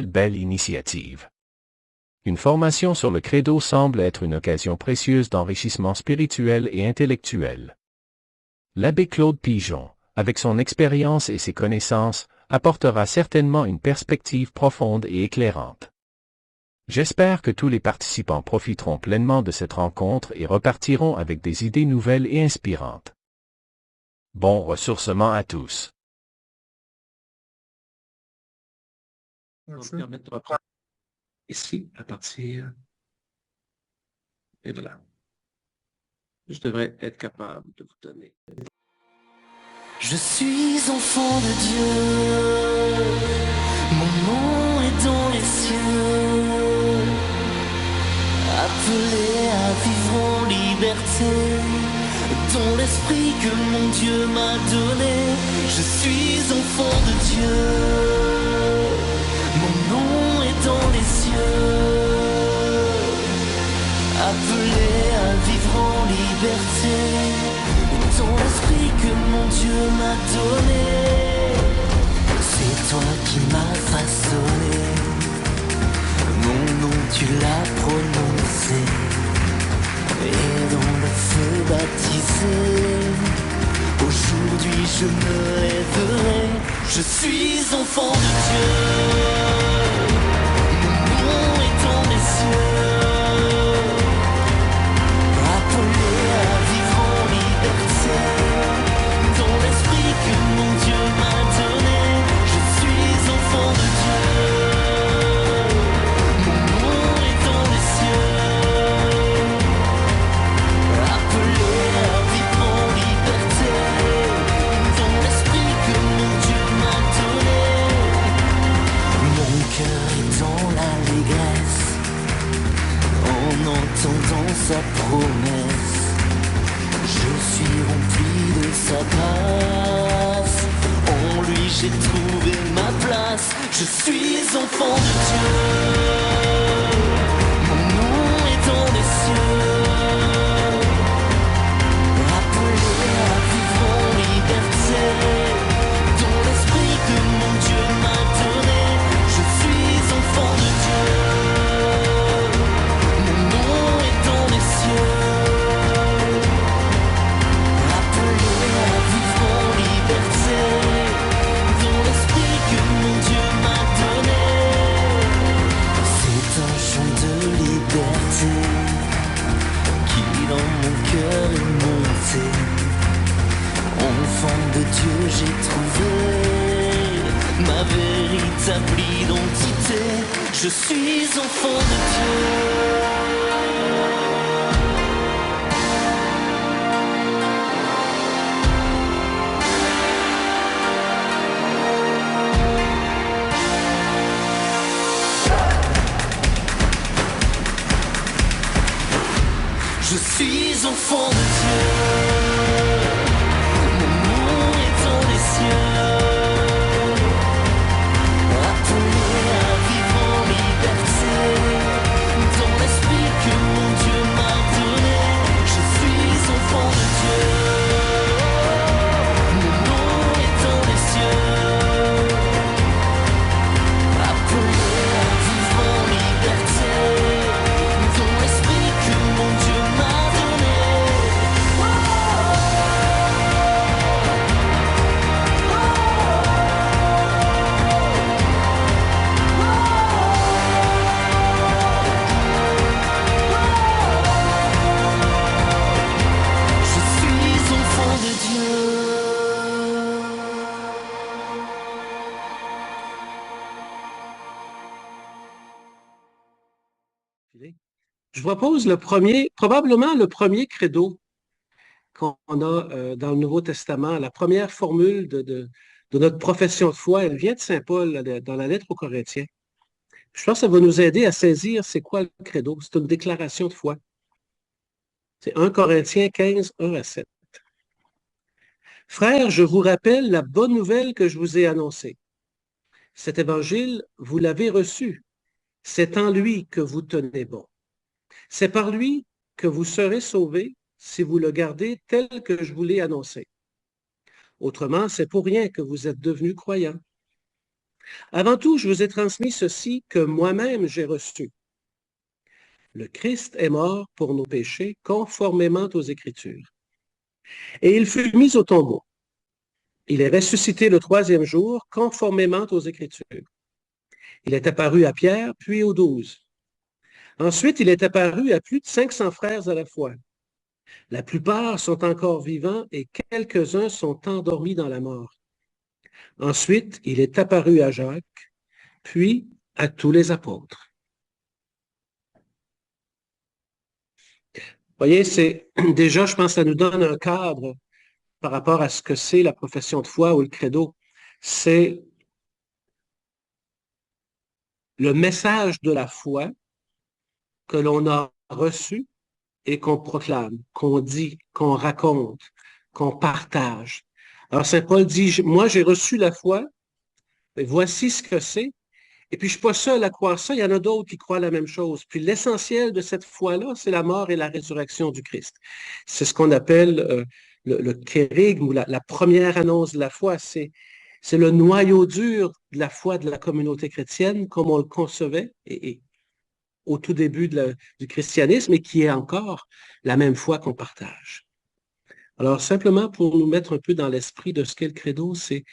belle initiative. Une formation sur le credo semble être une occasion précieuse d'enrichissement spirituel et intellectuel. L'abbé Claude Pigeon, avec son expérience et ses connaissances, apportera certainement une perspective profonde et éclairante. J'espère que tous les participants profiteront pleinement de cette rencontre et repartiront avec des idées nouvelles et inspirantes. Bon ressourcement à tous. On va me permettre de reprendre ici, à partir. Et voilà. Je devrais être capable de vous donner. Je suis enfant de Dieu, mon nom est dans les cieux, appelé à vivre en liberté, dans l'esprit que mon Dieu m'a donné. Je suis enfant de Dieu, mon nom est dans les cieux, appelé à vivre en liberté, dans l'esprit que mon Dieu m'a donné. C'est toi qui m'as façonné, mon nom tu l'as prononcé, et dans le feu baptisé, aujourd'hui je me lèverai. Je suis enfant de Dieu, mon nom est dans les cieux, appelé à vivre en liberté, dans l'esprit que mon Dieu m'a donné. Je suis enfant de Dieu, mon nom est dans les cieux, appelé à vivre en liberté, dans l'esprit que mon Dieu m'a donné. Mon cœur est dans l'allégresse, en entendant sa promesse. Je suis rempli de sa grâce, en lui j'ai trouvé ma place. Je suis enfant de Dieu, mon nom est dans les cieux, appelé à vivre en liberté, dans l'esprit que mon Dieu m'a donné. Je suis enfant de Dieu, mon nom est dans les cieux, appelé à vivre en liberté, dans l'esprit que mon Dieu m'a donné. C'est un chant de liberté qui dans mon cœur est monté. Enfant de Dieu, j'ai trouvé ma véritable identité. Je suis enfant de Dieu. Je suis enfant de Dieu, mon nom est dans les cieux, appelé à vivre en liberté, dans l'esprit que mon Dieu m'a donné. Je suis enfant de Dieu, mon nom est dans les cieux, appelé à vivre en liberté, dans l'esprit que mon Dieu m'a donné. Je suis enfant de Dieu. Je vous propose probablement le premier credo qu'on a dans le Nouveau Testament, la première formule de notre profession de foi. Elle vient de Saint Paul dans la lettre aux Corinthiens. Je pense que ça va nous aider à saisir c'est quoi le credo. C'est une déclaration de foi. C'est 1 Corinthiens 15, 1 à 7. Frères, je vous rappelle la bonne nouvelle que je vous ai annoncée. Cet évangile, vous l'avez reçu. C'est en lui que vous tenez bon. C'est par lui que vous serez sauvés si vous le gardez tel que je vous l'ai annoncé. Autrement, c'est pour rien que vous êtes devenus croyants. Avant tout, je vous ai transmis ceci que moi-même j'ai reçu. Le Christ est mort pour nos péchés conformément aux Écritures. Et il fut mis au tombeau. Il est ressuscité le troisième jour conformément aux Écritures. Il est apparu à Pierre, puis aux 12. Ensuite, il est apparu à plus de 500 frères à la fois. La plupart sont encore vivants et quelques-uns sont endormis dans la mort. Ensuite, il est apparu à Jacques, puis à tous les apôtres. Vous voyez, déjà, je pense que ça nous donne un cadre par rapport à ce que c'est la profession de foi ou le credo. C'est le message de la foi que l'on a reçu et qu'on proclame, qu'on dit, qu'on raconte, qu'on partage. Alors, Saint Paul dit, moi, j'ai reçu la foi, et voici ce que c'est. Et puis, je ne suis pas seul à croire ça, il y en a d'autres qui croient la même chose. Puis, l'essentiel de cette foi-là, c'est la mort et la résurrection du Christ. C'est ce qu'on appelle le kérigme, ou la première annonce de la foi. C'est le noyau dur de la foi de la communauté chrétienne, comme on le concevait, et au tout début du christianisme, et qui est encore la même foi qu'on partage. Alors, simplement pour nous mettre un peu dans l'esprit de ce qu'est le credo, c'est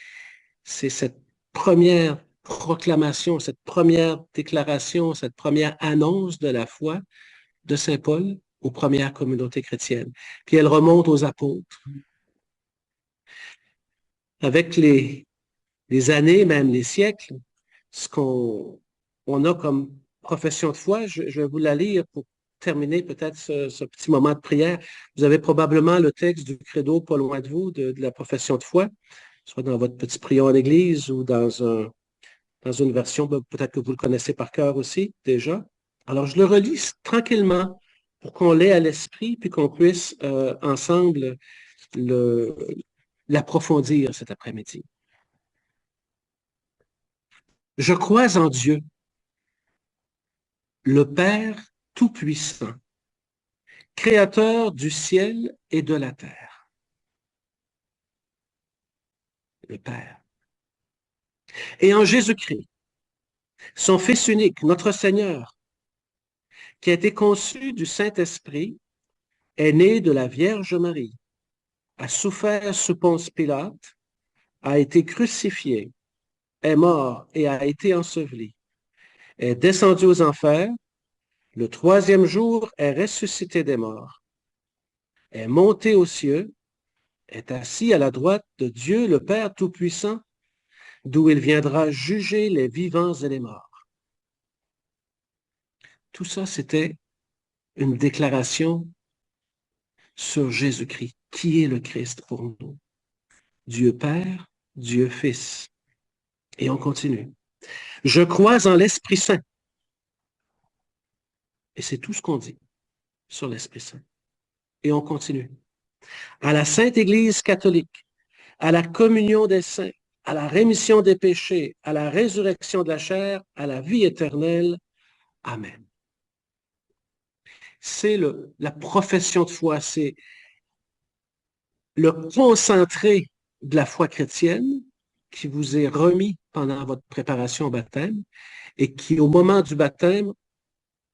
cette première proclamation, cette première déclaration, cette première annonce de la foi de Saint Paul aux premières communautés chrétiennes. Puis elle remonte aux apôtres. Avec les années, même les siècles, ce qu'on a comme profession de foi, je vais vous la lire pour terminer peut-être ce petit moment de prière. Vous avez probablement le texte du credo pas loin de vous, de la profession de foi, soit dans votre petit prion en église ou dans une version, peut-être que vous le connaissez par cœur aussi déjà. Alors, je le relis tranquillement pour qu'on l'ait à l'esprit puis qu'on puisse ensemble l'approfondir cet après-midi. Je crois en Dieu, le Père Tout-Puissant, Créateur du ciel et de la terre. Le Père. Et en Jésus-Christ, son Fils unique, notre Seigneur, qui a été conçu du Saint-Esprit, est né de la Vierge Marie, a souffert sous Ponce Pilate, a été crucifié, est mort et a été enseveli, est descendu aux enfers, le troisième jour est ressuscité des morts, est monté aux cieux, est assis à la droite de Dieu le Père Tout-Puissant, d'où il viendra juger les vivants et les morts. Tout ça, c'était une déclaration sur Jésus-Christ. Qui est le Christ pour nous? Dieu Père, Dieu Fils. Et on continue. Je crois en l'Esprit Saint. Et c'est tout ce qu'on dit sur l'Esprit Saint. Et on continue. À la Sainte Église catholique, à la communion des saints, à la rémission des péchés, à la résurrection de la chair, à la vie éternelle. Amen. C'est la profession de foi, c'est le concentré de la foi chrétienne qui vous est remis pendant votre préparation au baptême et qui, au moment du baptême,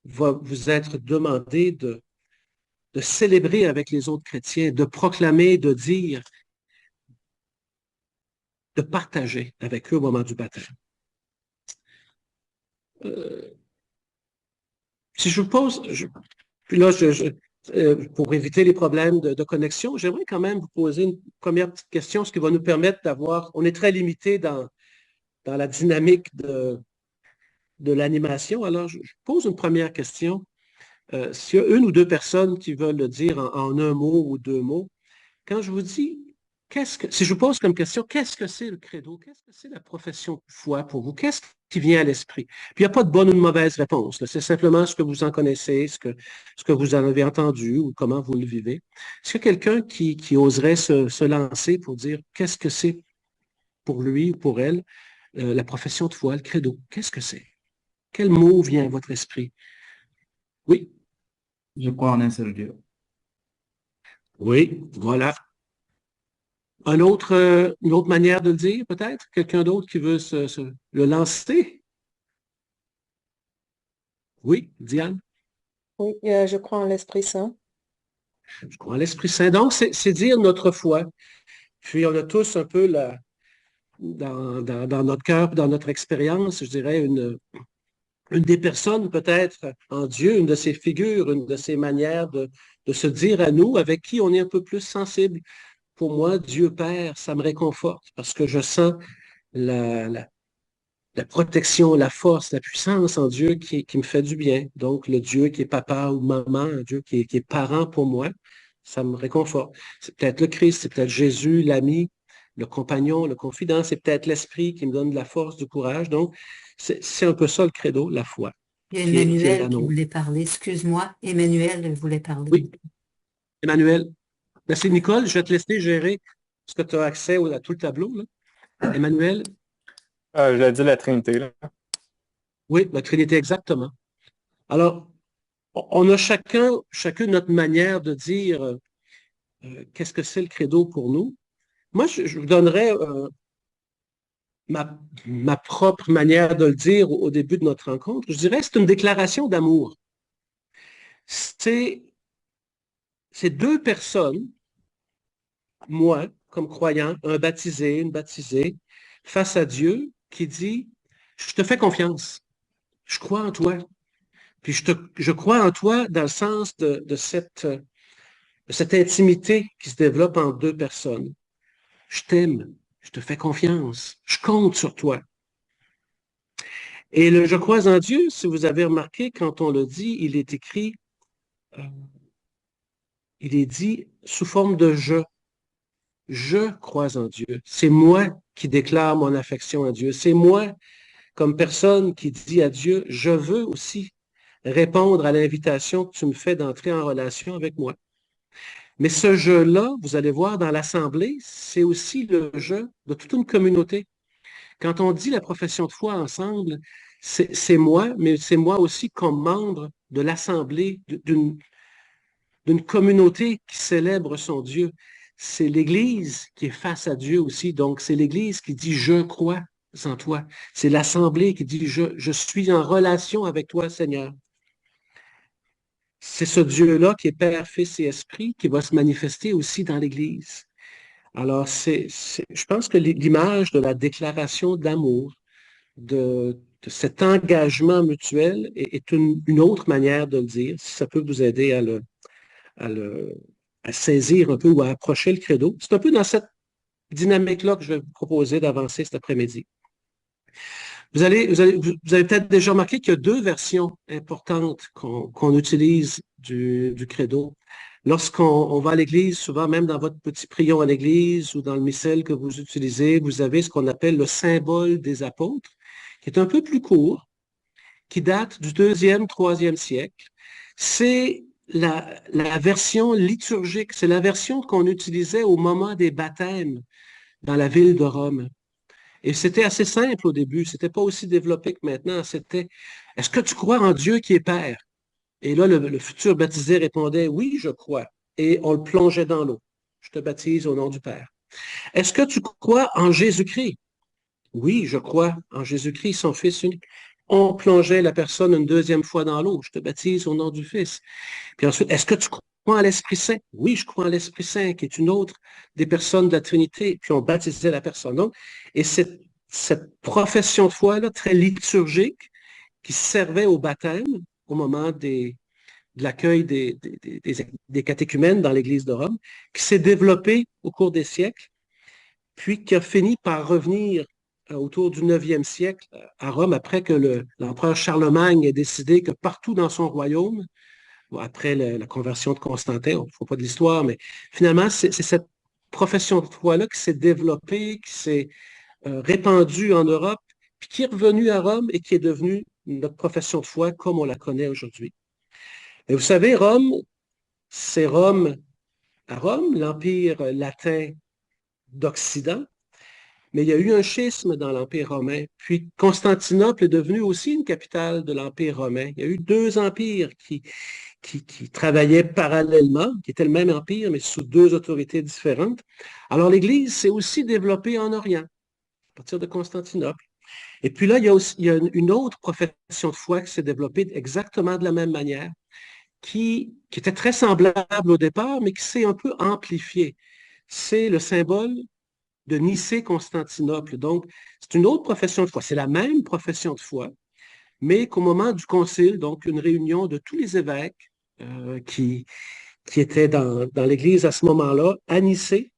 va vous être demandé de célébrer avec les autres chrétiens, de proclamer, de dire, de partager avec eux au moment du baptême. Si je vous pose, puis là, pour éviter les problèmes de connexion, j'aimerais quand même vous poser une première petite question, ce qui va nous permettre d'avoir, on est très limité dans la dynamique de l'animation. Alors, je pose une première question. S'il y a une ou deux personnes qui veulent le dire en un mot ou deux mots, quand je vous dis, si je vous pose comme question, qu'est-ce que c'est le credo? Qu'est-ce que c'est la profession de foi pour vous? Qu'est-ce qui vient à l'esprit? Puis il n'y a pas de bonne ou de mauvaise réponse. C'est simplement ce que vous en connaissez, ce que vous en avez entendu ou comment vous le vivez. Est-ce qu'il y a quelqu'un qui oserait se lancer pour dire qu'est-ce que c'est pour lui ou pour elle la profession de foi, le credo? Qu'est-ce que c'est? Quel mot vient à votre esprit? Oui. Je crois en un seul Dieu. Oui, voilà. Une autre manière de le dire, peut-être? Quelqu'un d'autre qui veut le lancer? Oui, Diane? Oui, je crois en l'Esprit Saint. Je crois en l'Esprit Saint. Donc, c'est dire notre foi. Puis, on a tous un peu dans notre cœur, dans notre expérience, je dirais, une des personnes peut-être en Dieu, une de ses figures, une de ses manières de se dire à nous, avec qui on est un peu plus sensible. Pour moi, Dieu Père, ça me réconforte parce que je sens la, la- la protection, la force, la puissance en Dieu qui me fait du bien. Donc, le Dieu qui est papa ou maman, un Dieu qui est parent pour moi, ça me réconforte. C'est peut-être le Christ, c'est peut-être Jésus, l'ami, le compagnon, le confident, c'est peut-être l'Esprit qui me donne de la force, du courage. Donc, c'est un peu ça le credo, la foi, Il y a qui est Emmanuel la qui nôtre. voulait parler. Excuse-moi, Emmanuel voulait parler. Oui, Emmanuel. Merci, Nicole. Je vais te laisser gérer parce que tu as accès à tout le tableau, là. Emmanuel, Je l'ai dit la Trinité, là. oui, la Trinité, exactement. Alors, on a chacun notre manière de dire qu'est-ce que c'est le credo pour nous. Moi, je vous donnerais ma propre manière de le dire au début de notre rencontre. Je dirais que c'est une déclaration d'amour. C'est c'est deux personnes, moi, comme croyant, un baptisé, une baptisée, face à Dieu, qui dit, je te fais confiance, je crois en toi. Puis je crois en toi dans le sens de cette intimité qui se développe entre deux personnes. Je t'aime, je te fais confiance, je compte sur toi. Et le je crois en Dieu, si vous avez remarqué, quand on le dit, il est écrit, euh, il est dit sous forme de je. Je crois en Dieu. C'est moi qui déclare mon affection à Dieu. C'est moi, comme personne, qui dit à Dieu, je veux aussi répondre à l'invitation que tu me fais d'entrer en relation avec moi. Mais ce jeu-là, vous allez voir dans l'Assemblée, c'est aussi le jeu de toute une communauté. Quand on dit la profession de foi ensemble, c'est moi, mais c'est moi aussi comme membre de l'Assemblée, d'une communauté qui célèbre son Dieu. C'est l'Église qui est face à Dieu aussi. Donc, c'est l'Église qui dit, je crois en toi. C'est l'Assemblée qui dit, je suis en relation avec toi, Seigneur. C'est ce Dieu-là qui est Père, Fils et Esprit qui va se manifester aussi dans l'Église. Alors, je pense que l'image de la déclaration d'amour, de cet engagement mutuel est une autre manière de le dire, si ça peut vous aider à le, à saisir un peu ou à approcher le credo. C'est un peu dans cette dynamique-là que je vais vous proposer d'avancer cet après-midi. Vous avez peut-être déjà remarqué qu'il y a deux versions importantes qu'on utilise du credo. Lorsqu'on va à l'église, souvent même dans votre petit prion à l'église ou dans le missel que vous utilisez, vous avez ce qu'on appelle le symbole des apôtres, qui est un peu plus court, qui date du 2e, 3e siècle. C'est la version liturgique, c'est la version qu'on utilisait au moment des baptêmes dans la ville de Rome. Et c'était assez simple au début, c'était pas aussi développé que maintenant. C'était, est-ce que tu crois en Dieu qui est Père? Et là, le futur baptisé répondait, oui, je crois. Et on le plongeait dans l'eau. Je te baptise au nom du Père. Est-ce que tu crois en Jésus-Christ? Oui, je crois en Jésus-Christ, son Fils unique. On plongeait la personne une deuxième fois dans l'eau. Je te baptise au nom du Fils. Puis ensuite, est-ce que tu crois en l'Esprit Saint? Oui, je crois en l'Esprit Saint, qui est une autre des personnes de la Trinité. Puis on baptisait la personne. Donc, et cette profession de foi-là, très liturgique, qui servait au baptême au moment de l'accueil des catéchumènes dans l'Église de Rome, qui s'est développée au cours des siècles, puis qui a fini par revenir autour du 9e siècle à Rome, après que l'empereur Charlemagne ait décidé que partout dans son royaume, après la conversion de Constantin, on ne faut pas de l'histoire, mais finalement, c'est cette profession de foi-là qui s'est développée, qui s'est répandue en Europe, puis qui est revenue à Rome et qui est devenue notre profession de foi comme on la connaît aujourd'hui. Et vous savez, Rome, c'est Rome à Rome, l'Empire latin d'Occident, Mais il y a eu un schisme dans l'Empire romain. Puis Constantinople est devenue aussi une capitale de l'Empire romain. Il y a eu deux empires qui travaillaient parallèlement, qui étaient le même empire, mais sous deux autorités différentes. Alors l'Église s'est aussi développée en Orient, à partir de Constantinople. Et puis là, il y a une autre profession de foi qui s'est développée exactement de la même manière, qui était très semblable au départ, mais qui s'est un peu amplifiée. C'est le symbole de Nicée-Constantinople. Donc, c'est une autre profession de foi. C'est la même profession de foi, mais qu'au moment du concile, donc une réunion de tous les évêques qui étaient dans l'Église à ce moment-là, à Nicée,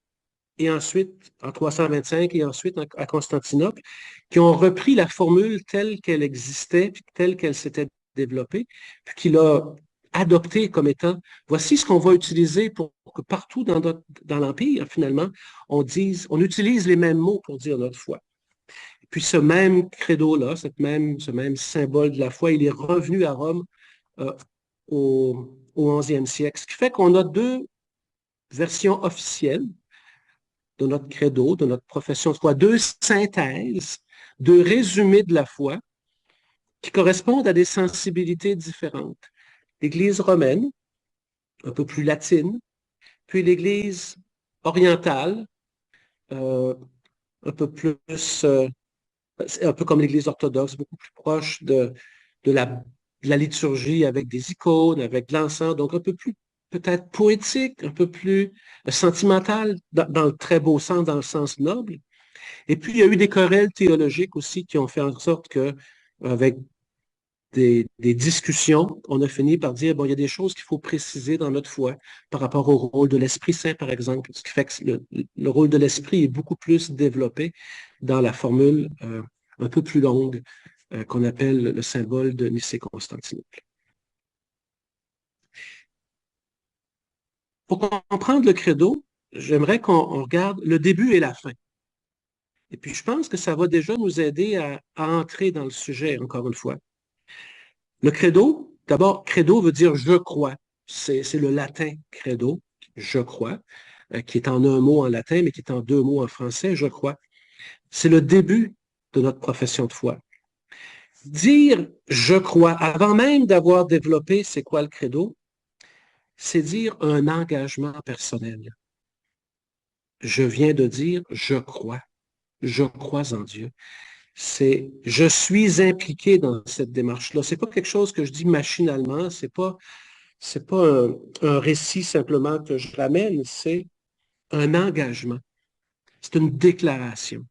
et ensuite en 325 et ensuite à Constantinople, qui ont repris la formule telle qu'elle existait, puis telle qu'elle s'était développée, puis qui l'a adoptée comme étant, voici ce qu'on va utiliser pour que partout dans l'Empire, finalement, on utilise les mêmes mots pour dire notre foi. Puis ce même credo-là, ce même symbole de la foi, il est revenu à Rome euh, au 11e siècle, ce qui fait qu'on a deux versions officielles de notre credo, de notre profession de foi, deux synthèses, deux résumés de la foi qui correspondent à des sensibilités différentes. L'Église romaine, un peu plus latine, puis l'Église orientale, euh, un peu plus, un peu comme l'Église orthodoxe, beaucoup plus proche de la liturgie avec des icônes, avec de l'encens, donc un peu plus peut-être poétique, un peu plus sentimental, dans le très beau sens, dans le sens noble. Et puis, il y a eu des querelles théologiques aussi qui ont fait en sorte que, avec des discussions, on a fini par dire, bon, il y a des choses qu'il faut préciser dans notre foi par rapport au rôle de l'Esprit Saint, par exemple, ce qui fait que le rôle de l'Esprit est beaucoup plus développé dans la formule un peu plus longue qu'on appelle le symbole de Nicée-Constantinople. Pour comprendre le credo, j'aimerais qu'on regarde le début et la fin. Et puis, je pense que ça va déjà nous aider à entrer dans le sujet, encore une fois. Le credo, d'abord, credo veut dire je crois. C'est le latin credo, je crois, qui est en un mot en latin, mais qui est en deux mots en français, je crois. C'est le début de notre profession de foi. Dire je crois, avant même d'avoir développé c'est quoi le credo, c'est dire un engagement personnel. Je viens de dire je crois en Dieu. C'est je suis impliqué dans cette démarche-là. C'est pas quelque chose que je dis machinalement, c'est pas un récit simplement que je ramène, c'est un engagement. C'est une déclaration.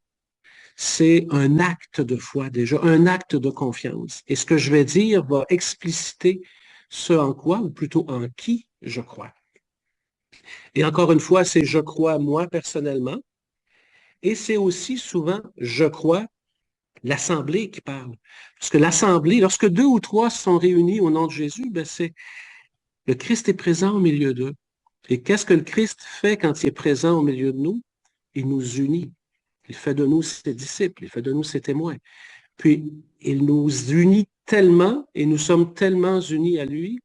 C'est un acte de foi déjà, un acte de confiance. Et ce que je vais dire va expliciter ce en quoi, ou plutôt en qui je crois. Et encore une fois, c'est je crois moi personnellement, et c'est aussi souvent je crois l'Assemblée qui parle. Parce que l'Assemblée, lorsque deux ou trois sont réunis au nom de Jésus, ben c'est le Christ est présent au milieu d'eux. Et qu'est-ce que le Christ fait quand il est présent au milieu de nous? Il nous unit. Il fait de nous ses disciples, il fait de nous ses témoins. Puis, il nous unit tellement et nous sommes tellement unis à lui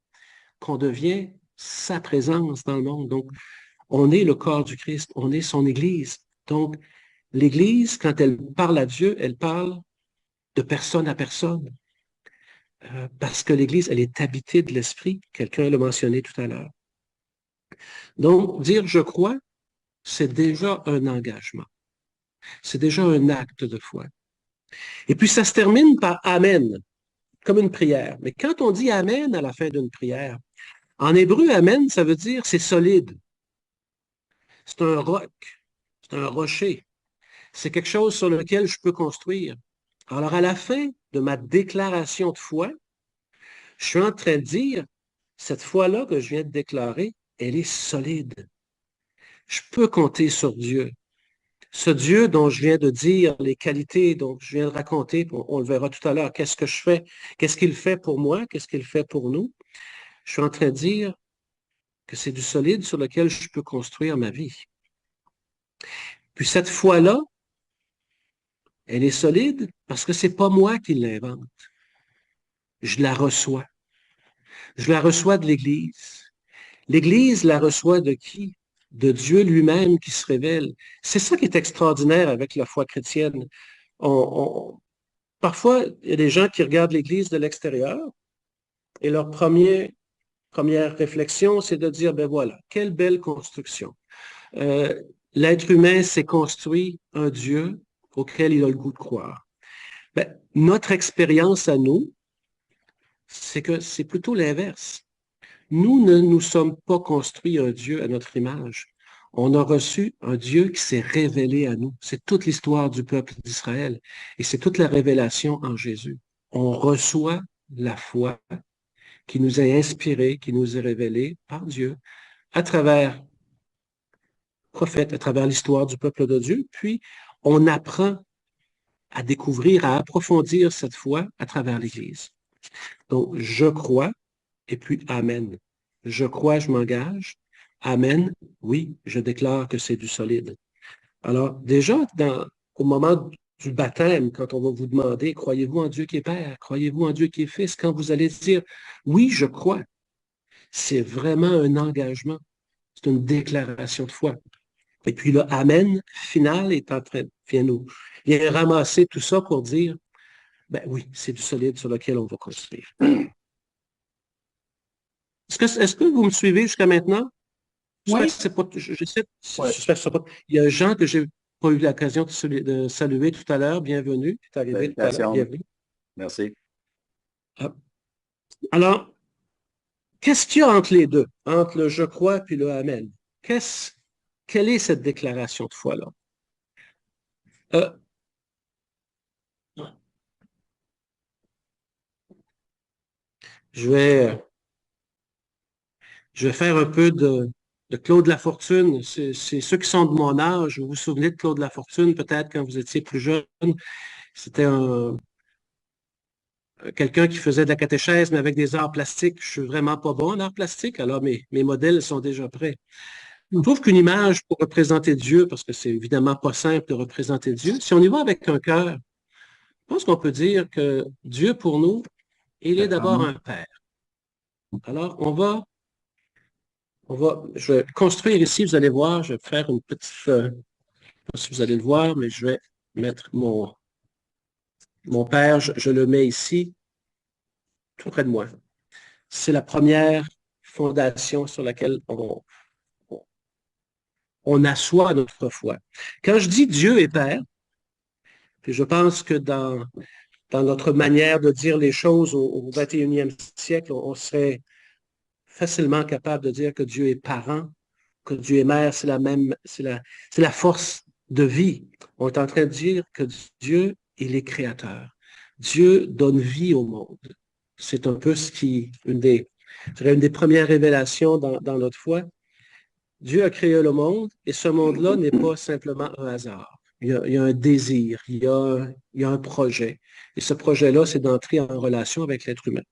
qu'on devient sa présence dans le monde. Donc, on est le corps du Christ, on est son Église. Donc, l'Église, quand elle parle à Dieu, elle parle de personne à personne. Parce que l'Église, elle est habitée de l'Esprit. Quelqu'un l'a mentionné tout à l'heure. Donc, dire je crois, c'est déjà un engagement. C'est déjà un acte de foi. Et puis, ça se termine par Amen, comme une prière. Mais quand on dit Amen à la fin d'une prière, en hébreu, Amen, ça veut dire c'est solide. C'est un roc. C'est un rocher. C'est quelque chose sur lequel je peux construire. Alors, à la fin de ma déclaration de foi, je suis en train de dire, cette foi-là que je viens de déclarer, elle est solide. Je peux compter sur Dieu. Ce Dieu dont je viens de dire les qualités, dont je viens de raconter, on le verra tout à l'heure, qu'est-ce que je fais, qu'est-ce qu'il fait pour moi, qu'est-ce qu'il fait pour nous. Je suis en train de dire que c'est du solide sur lequel je peux construire ma vie. Puis cette foi-là, elle est solide parce que c'est pas moi qui l'invente. Je la reçois. Je la reçois de l'Église. L'Église la reçoit de qui? de Dieu lui-même qui se révèle. C'est ça qui est extraordinaire avec la foi chrétienne. Parfois, il y a des gens qui regardent l'Église de l'extérieur et leur première réflexion, c'est de dire, ben voilà, quelle belle construction. L'être humain s'est construit un Dieu auquel il a le goût de croire. Ben, notre expérience à nous, c'est que c'est plutôt l'inverse. Nous ne nous sommes pas construits un Dieu à notre image. On a reçu un Dieu qui s'est révélé à nous. C'est toute l'histoire du peuple d'Israël et c'est toute la révélation en Jésus. On reçoit la foi qui nous est inspirée, qui nous est révélée par Dieu à travers prophètes, à travers l'histoire du peuple de Dieu, puis on apprend à découvrir, à approfondir cette foi à travers l'Église. Donc, je crois, et puis Amen. Je crois, je m'engage. Amen. Oui, je déclare que c'est du solide. Alors, déjà, au moment du baptême, quand on va vous demander, croyez-vous en Dieu qui est Père? Croyez-vous en Dieu qui est Fils? Quand vous allez dire, oui, je crois, c'est vraiment un engagement. C'est une déclaration de foi. Et puis le Amen final est en train, vient ramasser tout ça pour dire, ben oui, c'est du solide sur lequel on va construire. Est-ce que vous me suivez jusqu'à maintenant? Oui. Il y a Jean que j'ai pas eu l'occasion de saluer tout à l'heure. Bienvenue. Tu es arrivé tout à l'heure. Bienvenue. Merci. Alors, qu'est-ce qu'il y a entre les deux, entre le je crois puis le Amen? Quelle est cette déclaration de foi-là? Je vais faire un peu de Claude Lafortune. C'est ceux qui sont de mon âge. Vous vous souvenez de Claude Lafortune, peut-être quand vous étiez plus jeune. C'était quelqu'un qui faisait de la catéchèse, mais avec des arts plastiques. Je suis vraiment pas bon en arts plastiques, alors mes modèles sont déjà prêts. Je trouve qu'une image pour représenter Dieu, parce que c'est évidemment pas simple de représenter Dieu, si on y va avec un cœur, je pense qu'on peut dire que Dieu, pour nous, il est d'abord un Père. Alors, je vais construire ici, vous allez voir, je vais faire une petite, je ne sais pas si vous allez le voir, mais je vais mettre mon Père, je le mets ici, tout près de moi. C'est la première fondation sur laquelle on assoit notre foi. Quand je dis Dieu est Père, puis je pense que dans notre manière de dire les choses au 21e siècle, on serait facilement capable de dire que Dieu est parent, que Dieu est mère, c'est la force de vie. On est en train de dire que Dieu, il est créateur. Dieu donne vie au monde. C'est un peu une des premières révélations dans notre foi. Dieu a créé le monde et ce monde-là n'est pas simplement un hasard. Il y a un désir, il y a un projet. Et ce projet-là, c'est d'entrer en relation avec l'être humain.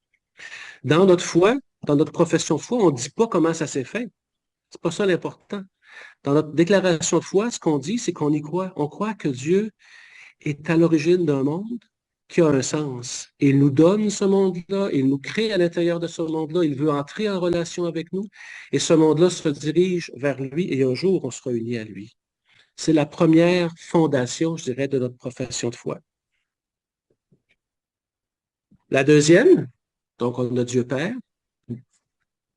Dans notre foi, dans notre profession de foi, on ne dit pas comment ça s'est fait. C'est pas ça l'important. Dans notre déclaration de foi, ce qu'on dit, c'est qu'on y croit. On croit que Dieu est à l'origine d'un monde qui a un sens. Il nous donne ce monde-là, il nous crée à l'intérieur de ce monde-là, il veut entrer en relation avec nous, et ce monde-là se dirige vers lui, et un jour, on sera unis à lui. C'est la première fondation, je dirais, de notre profession de foi. La deuxième, donc on a Dieu Père,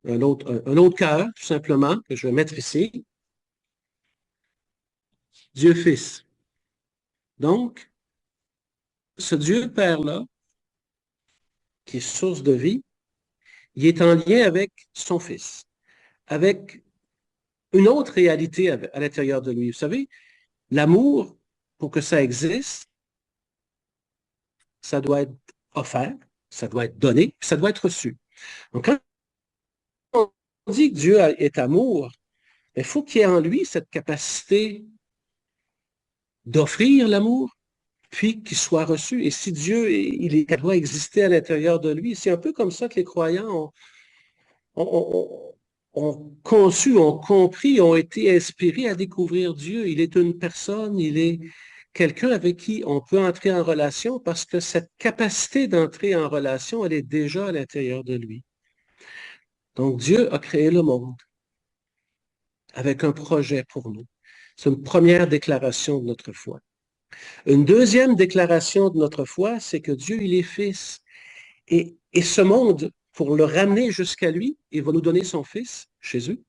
un autre cœur, tout simplement, que je vais mettre ici. Dieu Fils. Donc, ce Dieu Père-là, qui est source de vie, il est en lien avec son Fils, avec une autre réalité à l'intérieur de lui. Vous savez, l'amour, pour que ça existe, ça doit être offert, ça doit être donné, ça doit être reçu. Donc, quand on dit que Dieu est amour, il faut qu'il y ait en lui cette capacité d'offrir l'amour, puis qu'il soit reçu. Et si Dieu, il doit exister à l'intérieur de lui, c'est un peu comme ça que les croyants ont conçu, ont compris, ont été inspirés à découvrir Dieu. Il est une personne, il est quelqu'un avec qui on peut entrer en relation parce que cette capacité d'entrer en relation, elle est déjà à l'intérieur de lui. Donc, Dieu a créé le monde. avec un projet pour nous. C'est une première déclaration de notre foi. Une deuxième déclaration de notre foi, c'est que Dieu, il est Fils. Et ce monde, pour le ramener jusqu'à lui, il va nous donner son Fils, Jésus,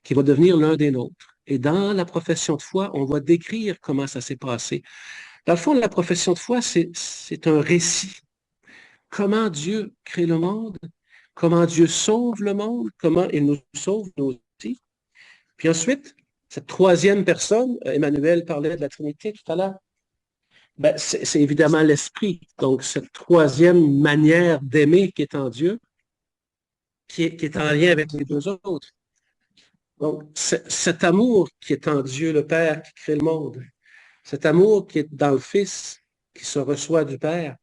qui va devenir l'un des nôtres. Et dans la profession de foi, on va décrire comment ça s'est passé. Dans le fond, la profession de foi, c'est un récit. Comment Dieu crée le monde, comment Dieu sauve le monde, comment il nous sauve nous aussi. Puis ensuite, cette troisième personne, Emmanuel parlait de la Trinité tout à l'heure, ben, c'est évidemment l'Esprit. Donc, cette troisième manière d'aimer qui est en Dieu, qui est en lien avec les deux autres. Donc, cet amour qui est en Dieu le Père qui crée le monde, cet amour qui est dans le Fils qui se reçoit du Père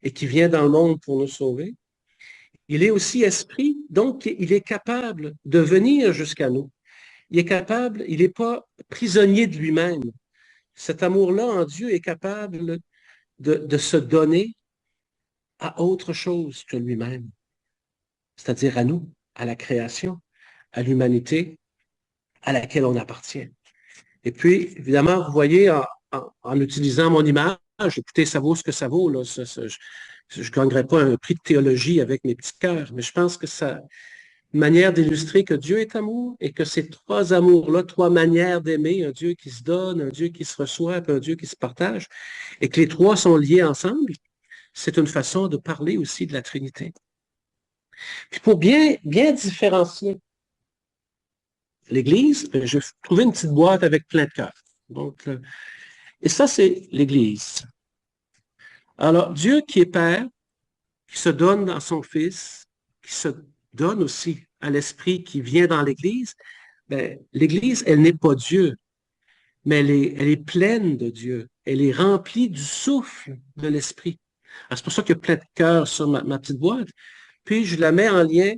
et qui vient dans le monde pour nous sauver, il est aussi esprit, donc il est capable de venir jusqu'à nous. Il est capable, il n'est pas prisonnier de lui-même. Cet amour-là en Dieu est capable de se donner à autre chose que lui-même, c'est-à-dire à nous, à la création, à l'humanité à laquelle on appartient. Et puis, évidemment, vous voyez, en utilisant mon image, écoutez, ça vaut ce que ça vaut, là, je ne gagnerai pas un prix de théologie avec mes petits cœurs, mais je pense que ça, une manière d'illustrer que Dieu est amour et que ces trois amours-là, trois manières d'aimer, un Dieu qui se donne, un Dieu qui se reçoit, puis un Dieu qui se partage, et que les trois sont liés ensemble, c'est une façon de parler aussi de la Trinité. Puis pour bien différencier l'Église, j'ai trouvé une petite boîte avec plein de cœurs. Donc, et ça, c'est l'Église. Alors, Dieu qui est Père, qui se donne dans son Fils, qui se donne aussi à l'Esprit qui vient dans l'Église, ben, l'Église, elle n'est pas Dieu, mais elle est pleine de Dieu. Elle est remplie du souffle de l'Esprit. C'est pour ça qu'il y a plein de cœurs sur ma petite boîte. Puis, je la mets en lien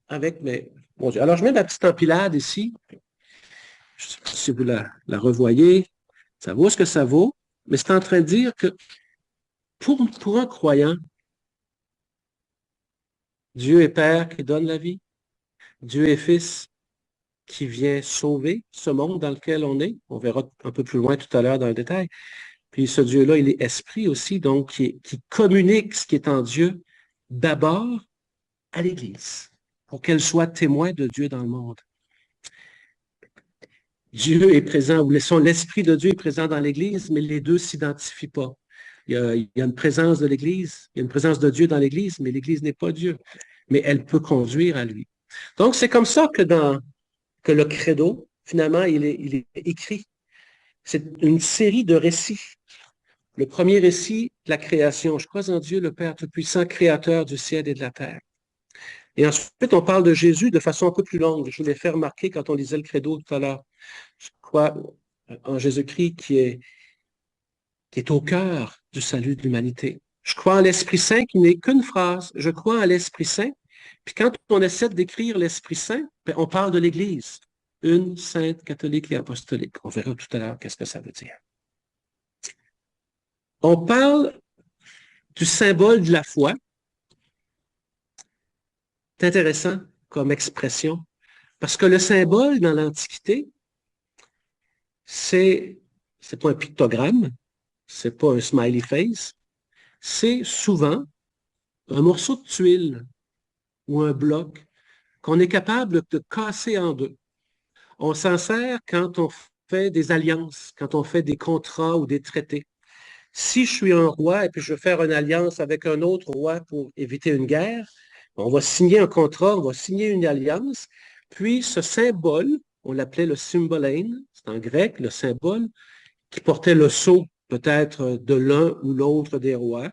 avec mes... Bon Dieu. Alors, je mets ma petite empilade ici. Je ne sais pas si vous la revoyez. Ça vaut ce que ça vaut, mais c'est en train de dire que pour un croyant, Dieu est Père qui donne la vie. Dieu est Fils qui vient sauver ce monde dans lequel on est. On verra un peu plus loin tout à l'heure dans le détail. Puis ce Dieu-là, il est esprit aussi, donc qui communique ce qui est en Dieu d'abord à l'Église, pour qu'elle soit témoin de Dieu dans le monde. Dieu est présent, ou l'Esprit de Dieu est présent dans l'Église, mais les deux ne s'identifient pas. Il y a une présence de l'Église, il y a une présence de Dieu dans l'Église, mais l'Église n'est pas Dieu. Mais elle peut conduire à lui. Donc, c'est comme ça que le credo, finalement, il est écrit. C'est une série de récits. Le premier récit, la création. Je crois en Dieu, le Père Tout-Puissant, créateur du ciel et de la terre. Et ensuite, on parle de Jésus de façon un peu plus longue. Je vous l'ai fait remarquer quand on lisait le credo tout à l'heure. Je crois en Jésus-Christ qui est au cœur du salut de l'humanité. Je crois en l'Esprit Saint qui n'est qu'une phrase. Je crois en l'Esprit Saint. Puis quand on essaie de décrire l'Esprit Saint, ben, on parle de l'Église. Une sainte catholique et apostolique. On verra tout à l'heure qu'est-ce que ça veut dire. On parle du symbole de la foi. C'est intéressant comme expression, parce que le symbole dans l'Antiquité, c'est pas un pictogramme, c'est pas un smiley face, c'est souvent un morceau de tuile ou un bloc qu'on est capable de casser en deux. On s'en sert quand on fait des alliances, quand on fait des contrats ou des traités. Si je suis un roi et puis je veux faire une alliance avec un autre roi pour éviter une guerre, on va signer un contrat, on va signer une alliance, puis ce symbole, on l'appelait le symbolène, c'est en grec, le symbole, qui portait le sceau peut-être de l'un ou l'autre des rois,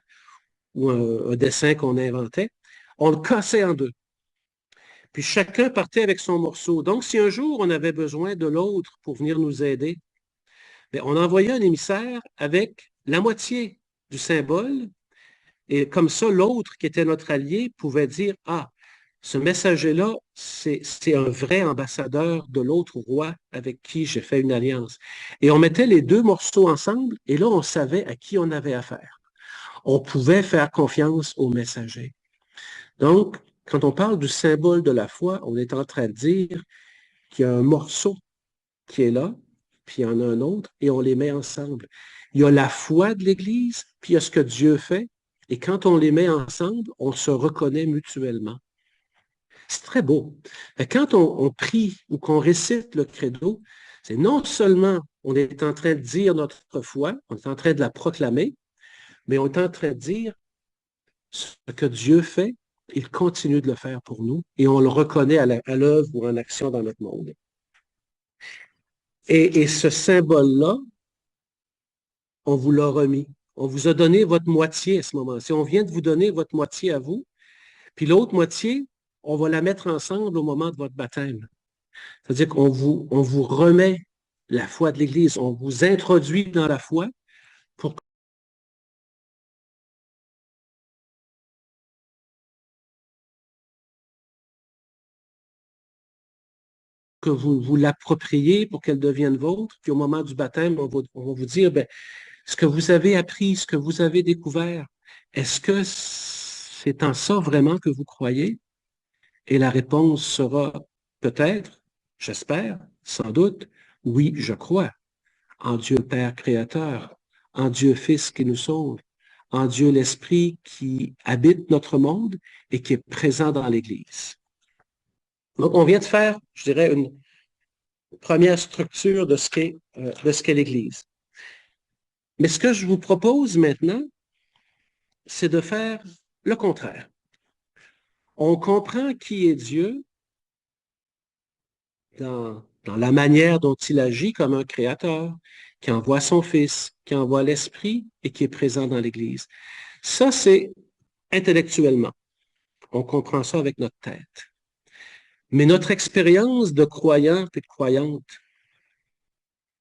ou un dessin qu'on inventait, on le cassait en deux. Puis chacun partait avec son morceau. Donc, si un jour on avait besoin de l'autre pour venir nous aider, bien, on envoyait un émissaire avec la moitié du symbole, et comme ça, l'autre qui était notre allié pouvait dire, ah, ce messager-là, c'est un vrai ambassadeur de l'autre roi avec qui j'ai fait une alliance. Et on mettait les deux morceaux ensemble, et là, on savait à qui on avait affaire. On pouvait faire confiance au messager. Donc, quand on parle du symbole de la foi, on est en train de dire, qu'il y a un morceau qui est là, puis il y en a un autre, et on les met ensemble. Il y a la foi de l'Église, puis il y a ce que Dieu fait, et quand on les met ensemble, on se reconnaît mutuellement. C'est très beau. Quand on prie ou qu'on récite le credo, c'est non seulement on est en train de dire notre foi, on est en train de la proclamer, mais on est en train de dire ce que Dieu fait, il continue de le faire pour nous et on le reconnaît à l'œuvre ou en action dans notre monde. Et ce symbole-là, on vous l'a remis. On vous a donné votre moitié à ce moment-ci. On vient de vous donner votre moitié à vous, puis l'autre moitié, on va la mettre ensemble au moment de votre baptême. C'est-à-dire on vous remet la foi de l'Église, on vous introduit dans la foi pour que vous vous l'appropriez, pour qu'elle devienne vôtre. Puis au moment du baptême, on va vous dire, ben, ce que vous avez appris, ce que vous avez découvert, est-ce que c'est en ça vraiment que vous croyez? Et la réponse sera peut-être, j'espère, sans doute, oui, je crois en Dieu Père Créateur, en Dieu Fils qui nous sauve, en Dieu l'Esprit qui habite notre monde et qui est présent dans l'Église. Donc, on vient de faire, je dirais, une première structure de ce qu'est l'Église. Mais ce que je vous propose maintenant, c'est de faire le contraire. On comprend qui est Dieu dans la manière dont il agit comme un créateur, qui envoie son Fils, qui envoie l'Esprit et qui est présent dans l'Église. Ça, c'est intellectuellement. On comprend ça avec notre tête. Mais notre expérience de croyant et de croyante,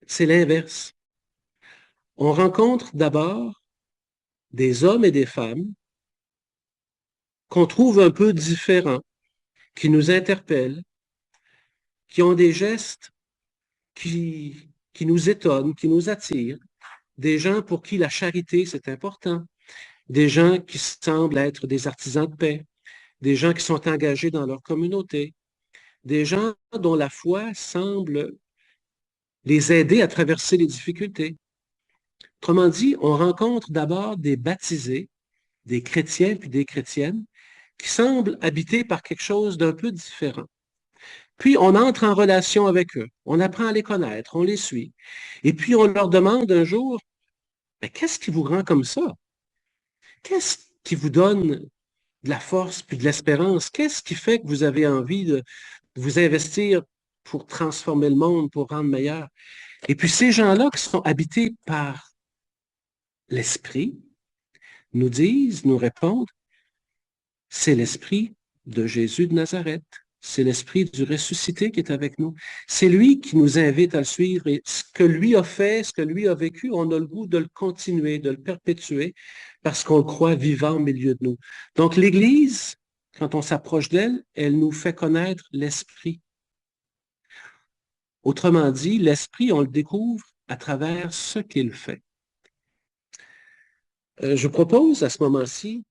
c'est l'inverse. On rencontre d'abord des hommes et des femmes qu'on trouve un peu différents, qui nous interpellent, qui ont des gestes qui nous étonnent, qui nous attirent, des gens pour qui la charité, c'est important, des gens qui semblent être des artisans de paix, des gens qui sont engagés dans leur communauté, des gens dont la foi semble les aider à traverser les difficultés. Autrement dit, on rencontre d'abord des baptisés, des chrétiens puis des chrétiennes, qui semblent habités par quelque chose d'un peu différent. Puis on entre en relation avec eux, on apprend à les connaître, on les suit. Et puis on leur demande un jour, mais qu'est-ce qui vous rend comme ça? Qu'est-ce qui vous donne de la force puis de l'espérance? Qu'est-ce qui fait que vous avez envie de vous investir pour transformer le monde, pour rendre meilleur? Et puis ces gens-là qui sont habités par l'Esprit nous disent, nous répondent, c'est l'Esprit de Jésus de Nazareth. C'est l'Esprit du ressuscité qui est avec nous. C'est lui qui nous invite à le suivre. Et ce que lui a fait, ce que lui a vécu, on a le goût de le continuer, de le perpétuer, parce qu'on le croit vivant au milieu de nous. Donc l'Église, quand on s'approche d'elle, elle nous fait connaître l'Esprit. Autrement dit, l'Esprit, on le découvre à travers ce qu'il fait. Je propose à ce moment-ci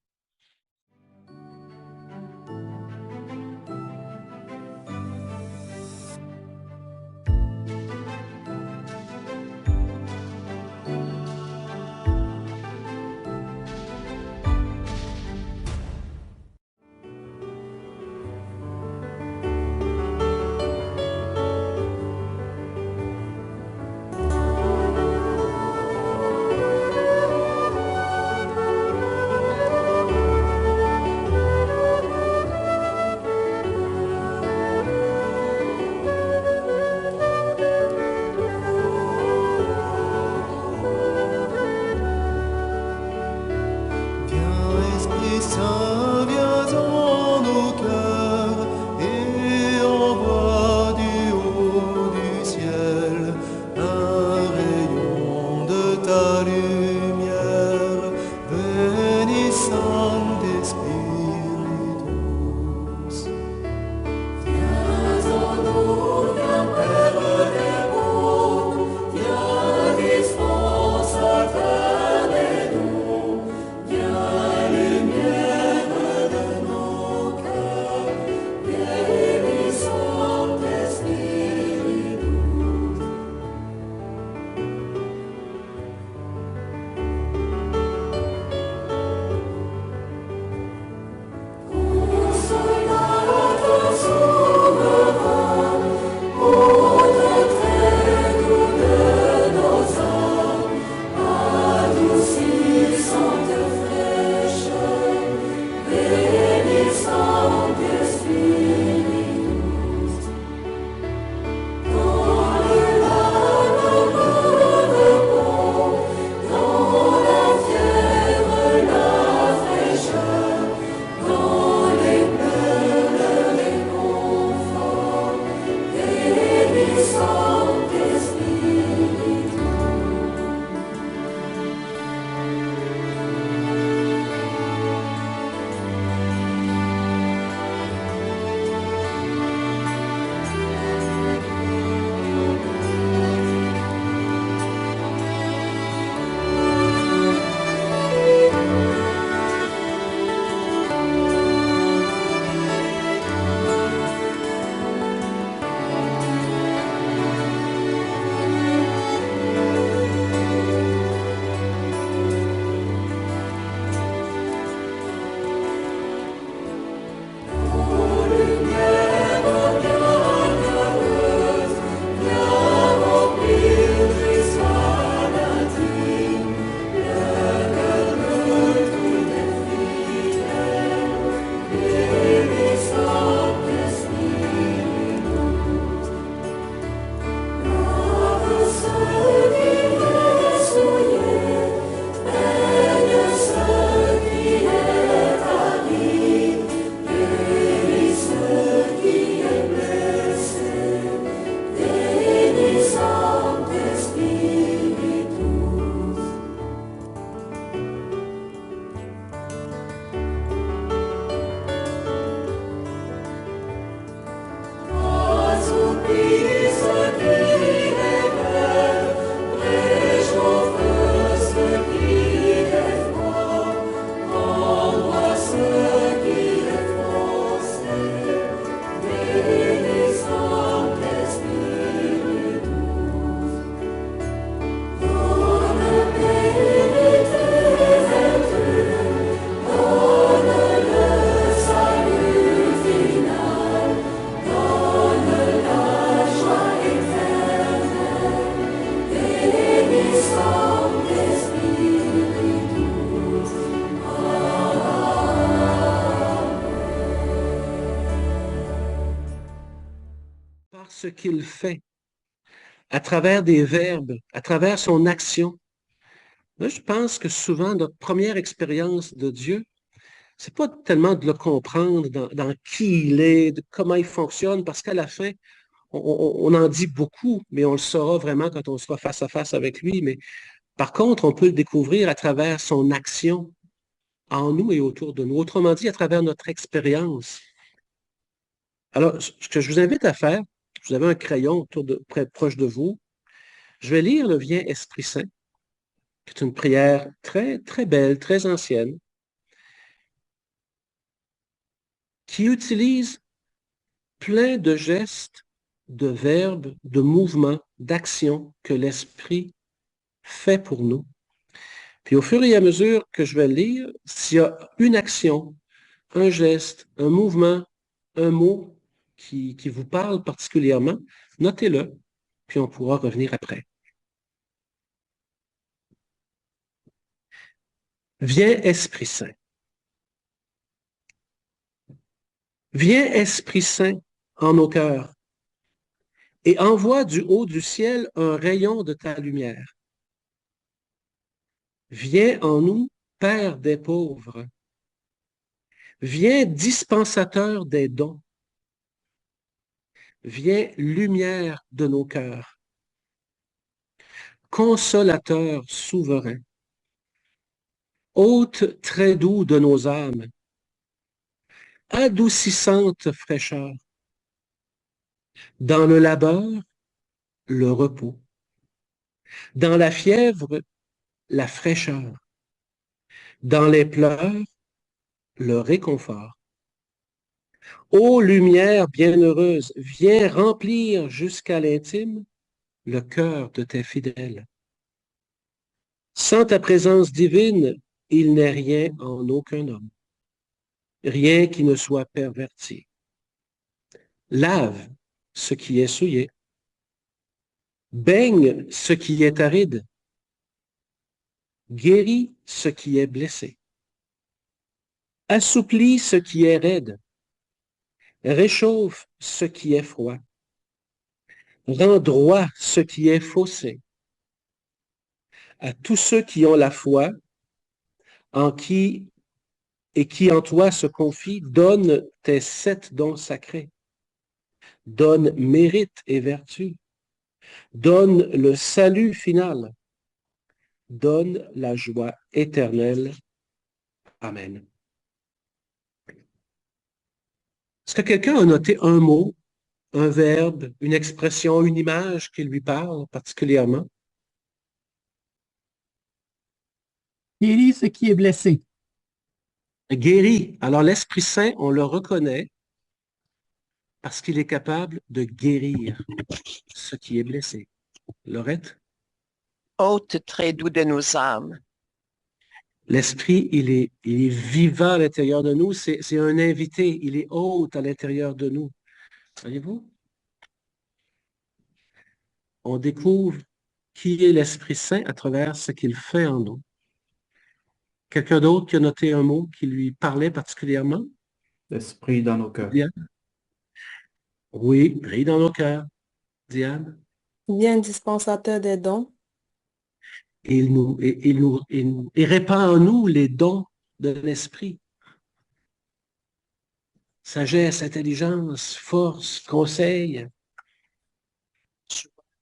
ce qu'il fait, à travers des verbes, à travers son action. Moi, je pense que souvent, notre première expérience de Dieu, c'est pas tellement de le comprendre dans qui il est, de comment il fonctionne, parce qu'à la fin, on en dit beaucoup, mais on le saura vraiment quand on sera face à face avec lui. Mais par contre, on peut le découvrir à travers son action en nous et autour de nous. Autrement dit, à travers notre expérience. Alors, ce que je vous invite à faire, vous avez un crayon proche de vous, je vais lire le Viens Esprit Saint, qui est une prière très, très belle, très ancienne, qui utilise plein de gestes, de verbes, de mouvements, d'actions que l'Esprit fait pour nous. Puis au fur et à mesure que je vais le lire, s'il y a une action, un geste, un mouvement, un mot qui vous parle particulièrement, notez-le, puis on pourra revenir après. Viens Esprit Saint. Viens Esprit Saint en nos cœurs et envoie du haut du ciel un rayon de ta lumière. Viens en nous, Père des pauvres. Viens dispensateur des dons. Viens lumière de nos cœurs. Consolateur souverain. Hôte très doux de nos âmes. Adoucissante fraîcheur. Dans le labeur, le repos. Dans la fièvre, la fraîcheur. Dans les pleurs, le réconfort. Ô lumière bienheureuse, viens remplir jusqu'à l'intime le cœur de tes fidèles. Sans ta présence divine, il n'est rien en aucun homme, rien qui ne soit perverti. Lave ce qui est souillé, baigne ce qui est aride, guéris ce qui est blessé, assouplis ce qui est raide, réchauffe ce qui est froid, rends droit ce qui est faussé. À tous ceux qui ont la foi, en qui et qui en toi se confient, donne tes 7 dons sacrés, donne mérite et vertu, donne le salut final, donne la joie éternelle. Amen. Est-ce que quelqu'un a noté un mot, un verbe, une expression, une image qui lui parle particulièrement? Guéris ce qui est blessé. Guéri. Alors l'Esprit Saint, on le reconnaît parce qu'il est capable de guérir ce qui est blessé. Laurette? Hôte très doux de nos âmes. L'Esprit, il est vivant à l'intérieur de nous. C'est un invité. Il est hôte à l'intérieur de nous. Voyez-vous? On découvre qui est l'Esprit Saint à travers ce qu'il fait en nous. Quelqu'un d'autre qui a noté un mot qui lui parlait particulièrement? L'esprit dans nos cœurs. Diane? Oui, brille dans nos cœurs. Diane? Viens dispensateur des dons. Il répand en nous les dons de l'Esprit. Sagesse, intelligence, force, conseil.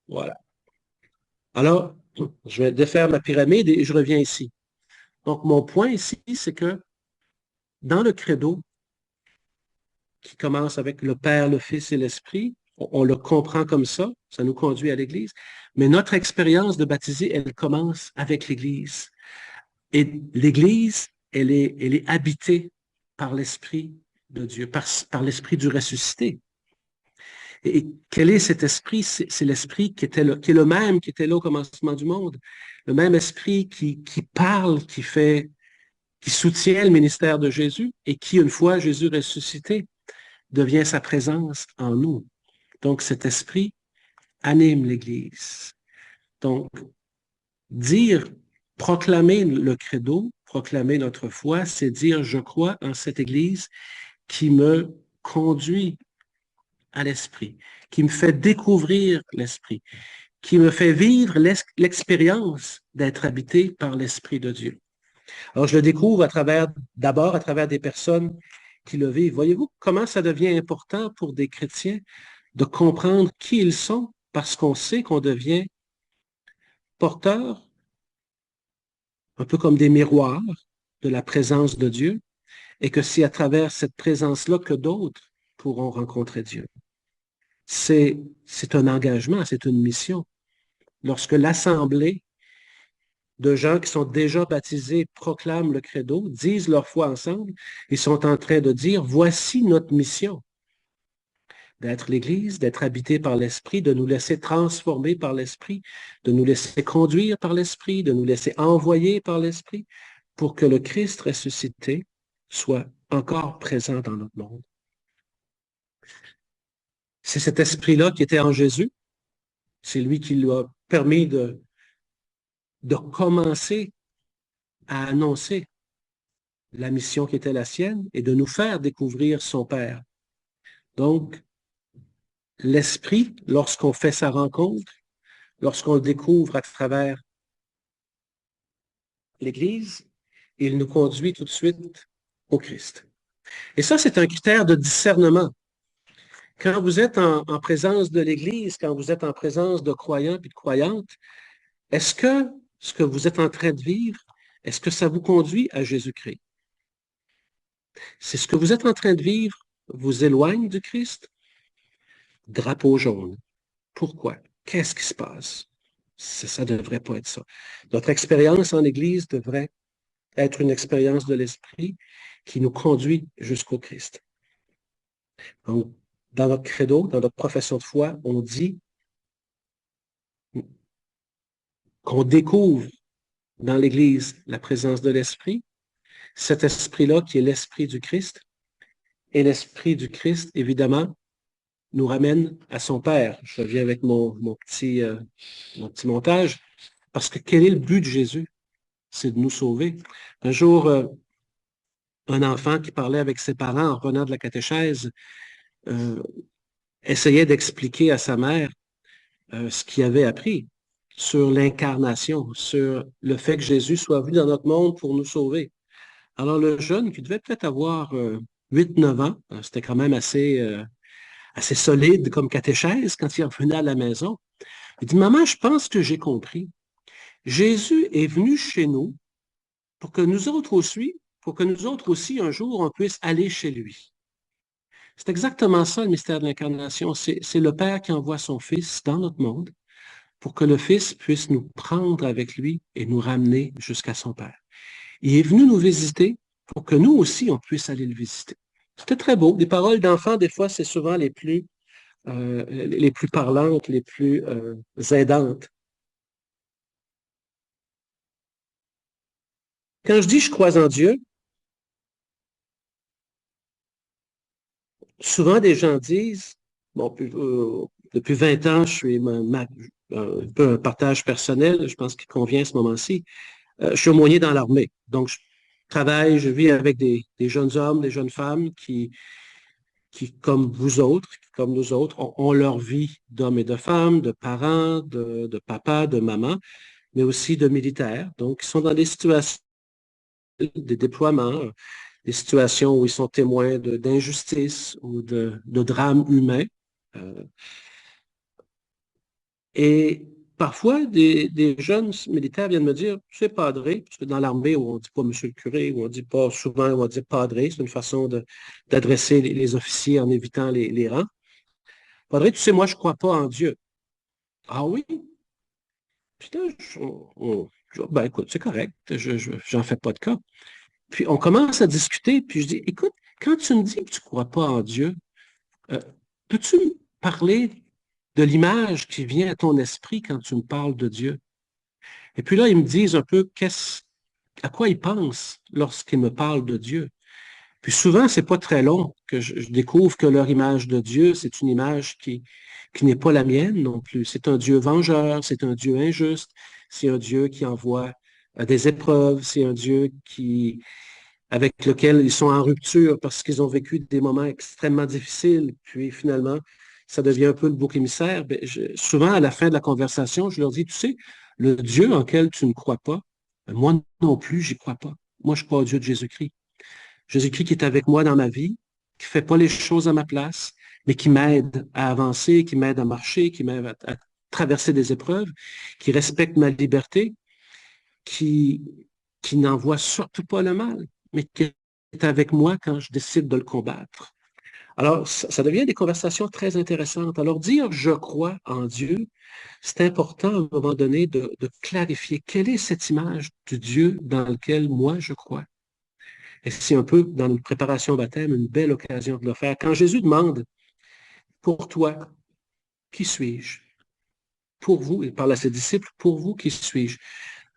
Voilà. Alors, je vais défaire ma pyramide et je reviens ici. Donc, mon point ici, c'est que dans le credo, qui commence avec le Père, le Fils et l'Esprit, on le comprend comme ça nous conduit à l'Église, mais notre expérience de baptisé, elle commence avec l'Église. Et l'Église, elle est habitée par l'Esprit de Dieu, par l'Esprit du ressuscité. Et quel est cet esprit? C'est l'esprit qui est le même qui était là au commencement du monde. Le même esprit qui parle, qui soutient le ministère de Jésus et qui, une fois Jésus ressuscité, devient sa présence en nous. Donc, cet esprit anime l'Église. Donc, proclamer le credo, proclamer notre foi, c'est dire, je crois en cette Église qui me conduit à l'Esprit, qui me fait découvrir l'Esprit, qui me fait vivre l'expérience d'être habité par l'Esprit de Dieu. Alors, je le découvre d'abord à travers des personnes qui le vivent. Voyez-vous comment ça devient important pour des chrétiens de comprendre qui ils sont parce qu'on sait qu'on devient porteur, un peu comme des miroirs de la présence de Dieu, et que c'est à travers cette présence-là que d'autres pourront rencontrer Dieu. C'est un engagement, c'est une mission. Lorsque l'assemblée de gens qui sont déjà baptisés proclament le credo, disent leur foi ensemble, ils sont en train de dire, voici notre mission, d'être l'Église, d'être habité par l'Esprit, de nous laisser transformer par l'Esprit, de nous laisser conduire par l'Esprit, de nous laisser envoyer par l'Esprit, pour que le Christ ressuscité soit encore présent dans notre monde. C'est cet esprit-là qui était en Jésus. C'est lui qui lui a permis de commencer à annoncer la mission qui était la sienne et de nous faire découvrir son Père. Donc, l'esprit, lorsqu'on fait sa rencontre, lorsqu'on le découvre à travers l'Église, il nous conduit tout de suite au Christ. Et ça, c'est un critère de discernement. Quand vous êtes en présence de l'Église, quand vous êtes en présence de croyants et de croyantes, est-ce que ce que vous êtes en train de vivre, est-ce que ça vous conduit à Jésus-Christ? Si ce que vous êtes en train de vivre vous éloigne du Christ, drapeau jaune. Pourquoi? Qu'est-ce qui se passe? Ça ne devrait pas être ça. Notre expérience en Église devrait être une expérience de l'Esprit qui nous conduit jusqu'au Christ. Donc, dans notre credo, dans notre profession de foi, on dit qu'on découvre dans l'Église la présence de l'Esprit, cet esprit-là qui est l'Esprit du Christ, et l'Esprit du Christ, évidemment, nous ramène à son Père. Je reviens avec mon petit montage, parce que quel est le but de Jésus? C'est de nous sauver. Un jour, un enfant qui parlait avec ses parents en revenant de la catéchèse essayait d'expliquer à sa mère ce qu'il avait appris sur l'incarnation, sur le fait que Jésus soit venu dans notre monde pour nous sauver. Alors le jeune, qui devait peut-être avoir 8-9 ans, c'était quand même assez solide comme catéchèse quand il revenait à la maison, il dit, « Maman, je pense que j'ai compris. Jésus est venu chez nous pour que nous autres aussi, un jour, on puisse aller chez lui. » C'est exactement ça, le mystère de l'incarnation. C'est le Père qui envoie son Fils dans notre monde pour que le Fils puisse nous prendre avec lui et nous ramener jusqu'à son Père. Il est venu nous visiter pour que nous aussi, on puisse aller le visiter. C'était très beau. Des paroles d'enfants, des fois, c'est souvent les plus parlantes, les plus aidantes. Quand je dis je crois en Dieu, souvent des gens disent, bon, depuis 20 ans, je suis un peu un partage personnel, je pense qu'il convient à ce moment-ci. Je suis aumônier dans l'armée. Donc, je travaille, je vis avec des jeunes hommes, des jeunes femmes qui, comme vous autres, comme nous autres, ont leur vie d'hommes et de femmes, de parents, de papa, de maman, mais aussi de militaires. Donc, ils sont dans des situations, des déploiements, des situations où ils sont témoins d'injustice ou de drames humains. Et parfois, des jeunes militaires viennent me dire, tu sais, padré, parce que dans l'armée, où on ne dit pas monsieur le curé, où on dit pas souvent, on va dire padré, c'est une façon d'adresser les officiers en évitant les rangs. Padré, tu sais, moi, je ne crois pas en Dieu. Ah oui? Putain, ben écoute, c'est correct, j'en fais pas de cas. Puis on commence à discuter, puis je dis, écoute, quand tu me dis que tu ne crois pas en Dieu, peux-tu me parler de l'image qui vient à ton esprit quand tu me parles de Dieu? Et puis là, ils me disent un peu à quoi ils pensent lorsqu'ils me parlent de Dieu. Puis souvent, c'est pas très long que je découvre que leur image de Dieu, c'est une image qui n'est pas la mienne non plus. C'est un Dieu vengeur, c'est un Dieu injuste, c'est un Dieu qui envoie des épreuves, c'est un Dieu qui avec lequel ils sont en rupture parce qu'ils ont vécu des moments extrêmement difficiles, puis finalement, ça devient un peu le bouc émissaire. Ben, souvent, à la fin de la conversation, je leur dis, tu sais, le Dieu en quel tu ne crois pas, ben, moi non plus, j'y crois pas. Moi, je crois au Dieu de Jésus-Christ. Jésus-Christ qui est avec moi dans ma vie, qui fait pas les choses à ma place, mais qui m'aide à avancer, qui m'aide à marcher, qui m'aide à traverser des épreuves, qui respecte ma liberté, qui, qui n'envoie surtout pas le mal, mais qui est avec moi quand je décide de le combattre. Alors, ça devient des conversations très intéressantes. Alors, dire je crois en Dieu, c'est important à un moment donné de clarifier quelle est cette image du Dieu dans lequel moi je crois. Et c'est un peu, dans notre préparation au baptême, une belle occasion de le faire. Quand Jésus demande, pour toi, qui suis-je? Pour vous, il parle à ses disciples, pour vous, qui suis-je?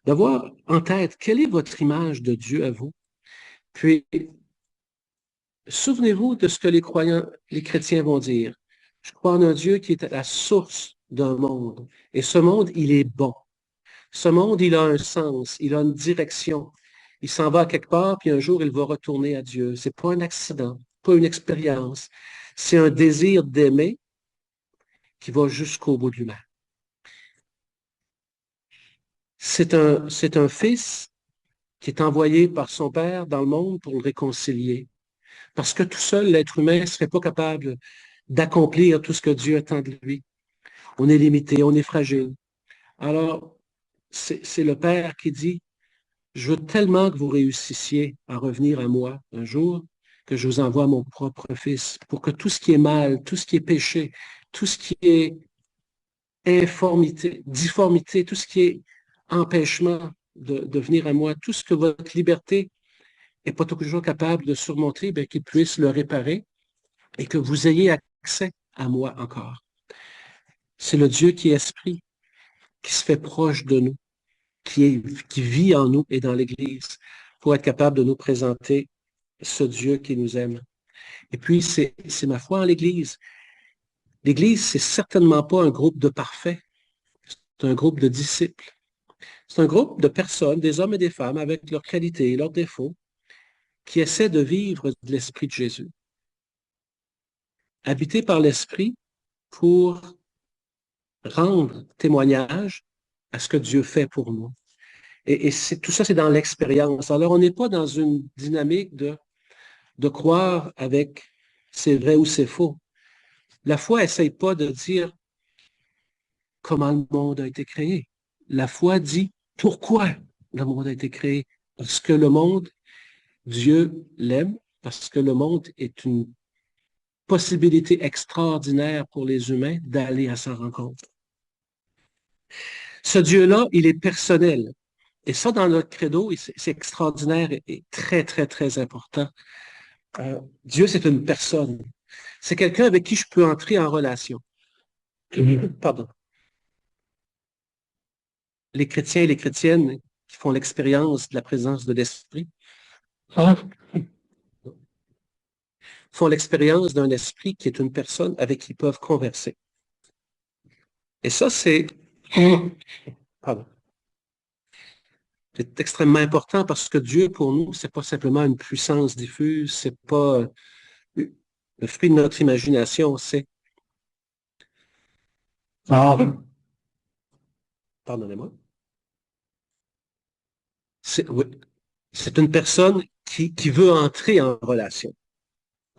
D'avoir en tête, quelle est votre image de Dieu à vous? Puis, souvenez-vous de ce que les croyants, les chrétiens vont dire. Je crois en un Dieu qui est à la source d'un monde. Et ce monde, il est bon. Ce monde, il a un sens, il a une direction. Il s'en va à quelque part, puis un jour, il va retourner à Dieu. C'est pas un accident, pas une expérience. C'est un désir d'aimer qui va jusqu'au bout de l'humain. C'est un fils qui est envoyé par son père dans le monde pour le réconcilier. Parce que tout seul, l'être humain ne serait pas capable d'accomplir tout ce que Dieu attend de lui. On est limité, on est fragile. Alors, c'est le Père qui dit, je veux tellement que vous réussissiez à revenir à moi un jour, que je vous envoie mon propre Fils, pour que tout ce qui est mal, tout ce qui est péché, tout ce qui est informité, difformité, tout ce qui est empêchement de venir à moi, tout ce que votre liberté n'est pas toujours capable de surmonter, bien, qu'il puisse le réparer et que vous ayez accès à moi encore. C'est le Dieu qui est esprit, qui se fait proche de nous, qui vit en nous et dans l'Église, pour être capable de nous présenter ce Dieu qui nous aime. Et puis, c'est ma foi en l'Église. L'Église, c'est certainement pas un groupe de parfaits, c'est un groupe de disciples. C'est un groupe de personnes, des hommes et des femmes, avec leurs qualités et leurs défauts, qui essaient de vivre de l'Esprit de Jésus. Habités par l'Esprit pour rendre témoignage à ce que Dieu fait pour nous. Et tout ça, c'est dans l'expérience. Alors, on n'est pas dans une dynamique de croire avec c'est vrai ou c'est faux. La foi n'essaye pas de dire comment le monde a été créé. La foi dit pourquoi le monde a été créé. Parce que le monde, Dieu l'aime, parce que le monde est une possibilité extraordinaire pour les humains d'aller à sa rencontre. Ce Dieu-là, il est personnel. Et ça, dans notre credo, c'est extraordinaire et très, très, très important. Dieu, c'est une personne. C'est quelqu'un avec qui je peux entrer en relation. Pardon. Les chrétiens et les chrétiennes qui font l'expérience de la présence de l'Esprit font l'expérience d'un esprit qui est une personne avec qui ils peuvent converser. Et ça, c'est extrêmement important parce que Dieu, pour nous, c'est pas simplement une puissance diffuse, c'est pas le fruit de notre imagination, c'est... Pardonnez-moi. Oui, c'est une personne qui veut entrer en relation.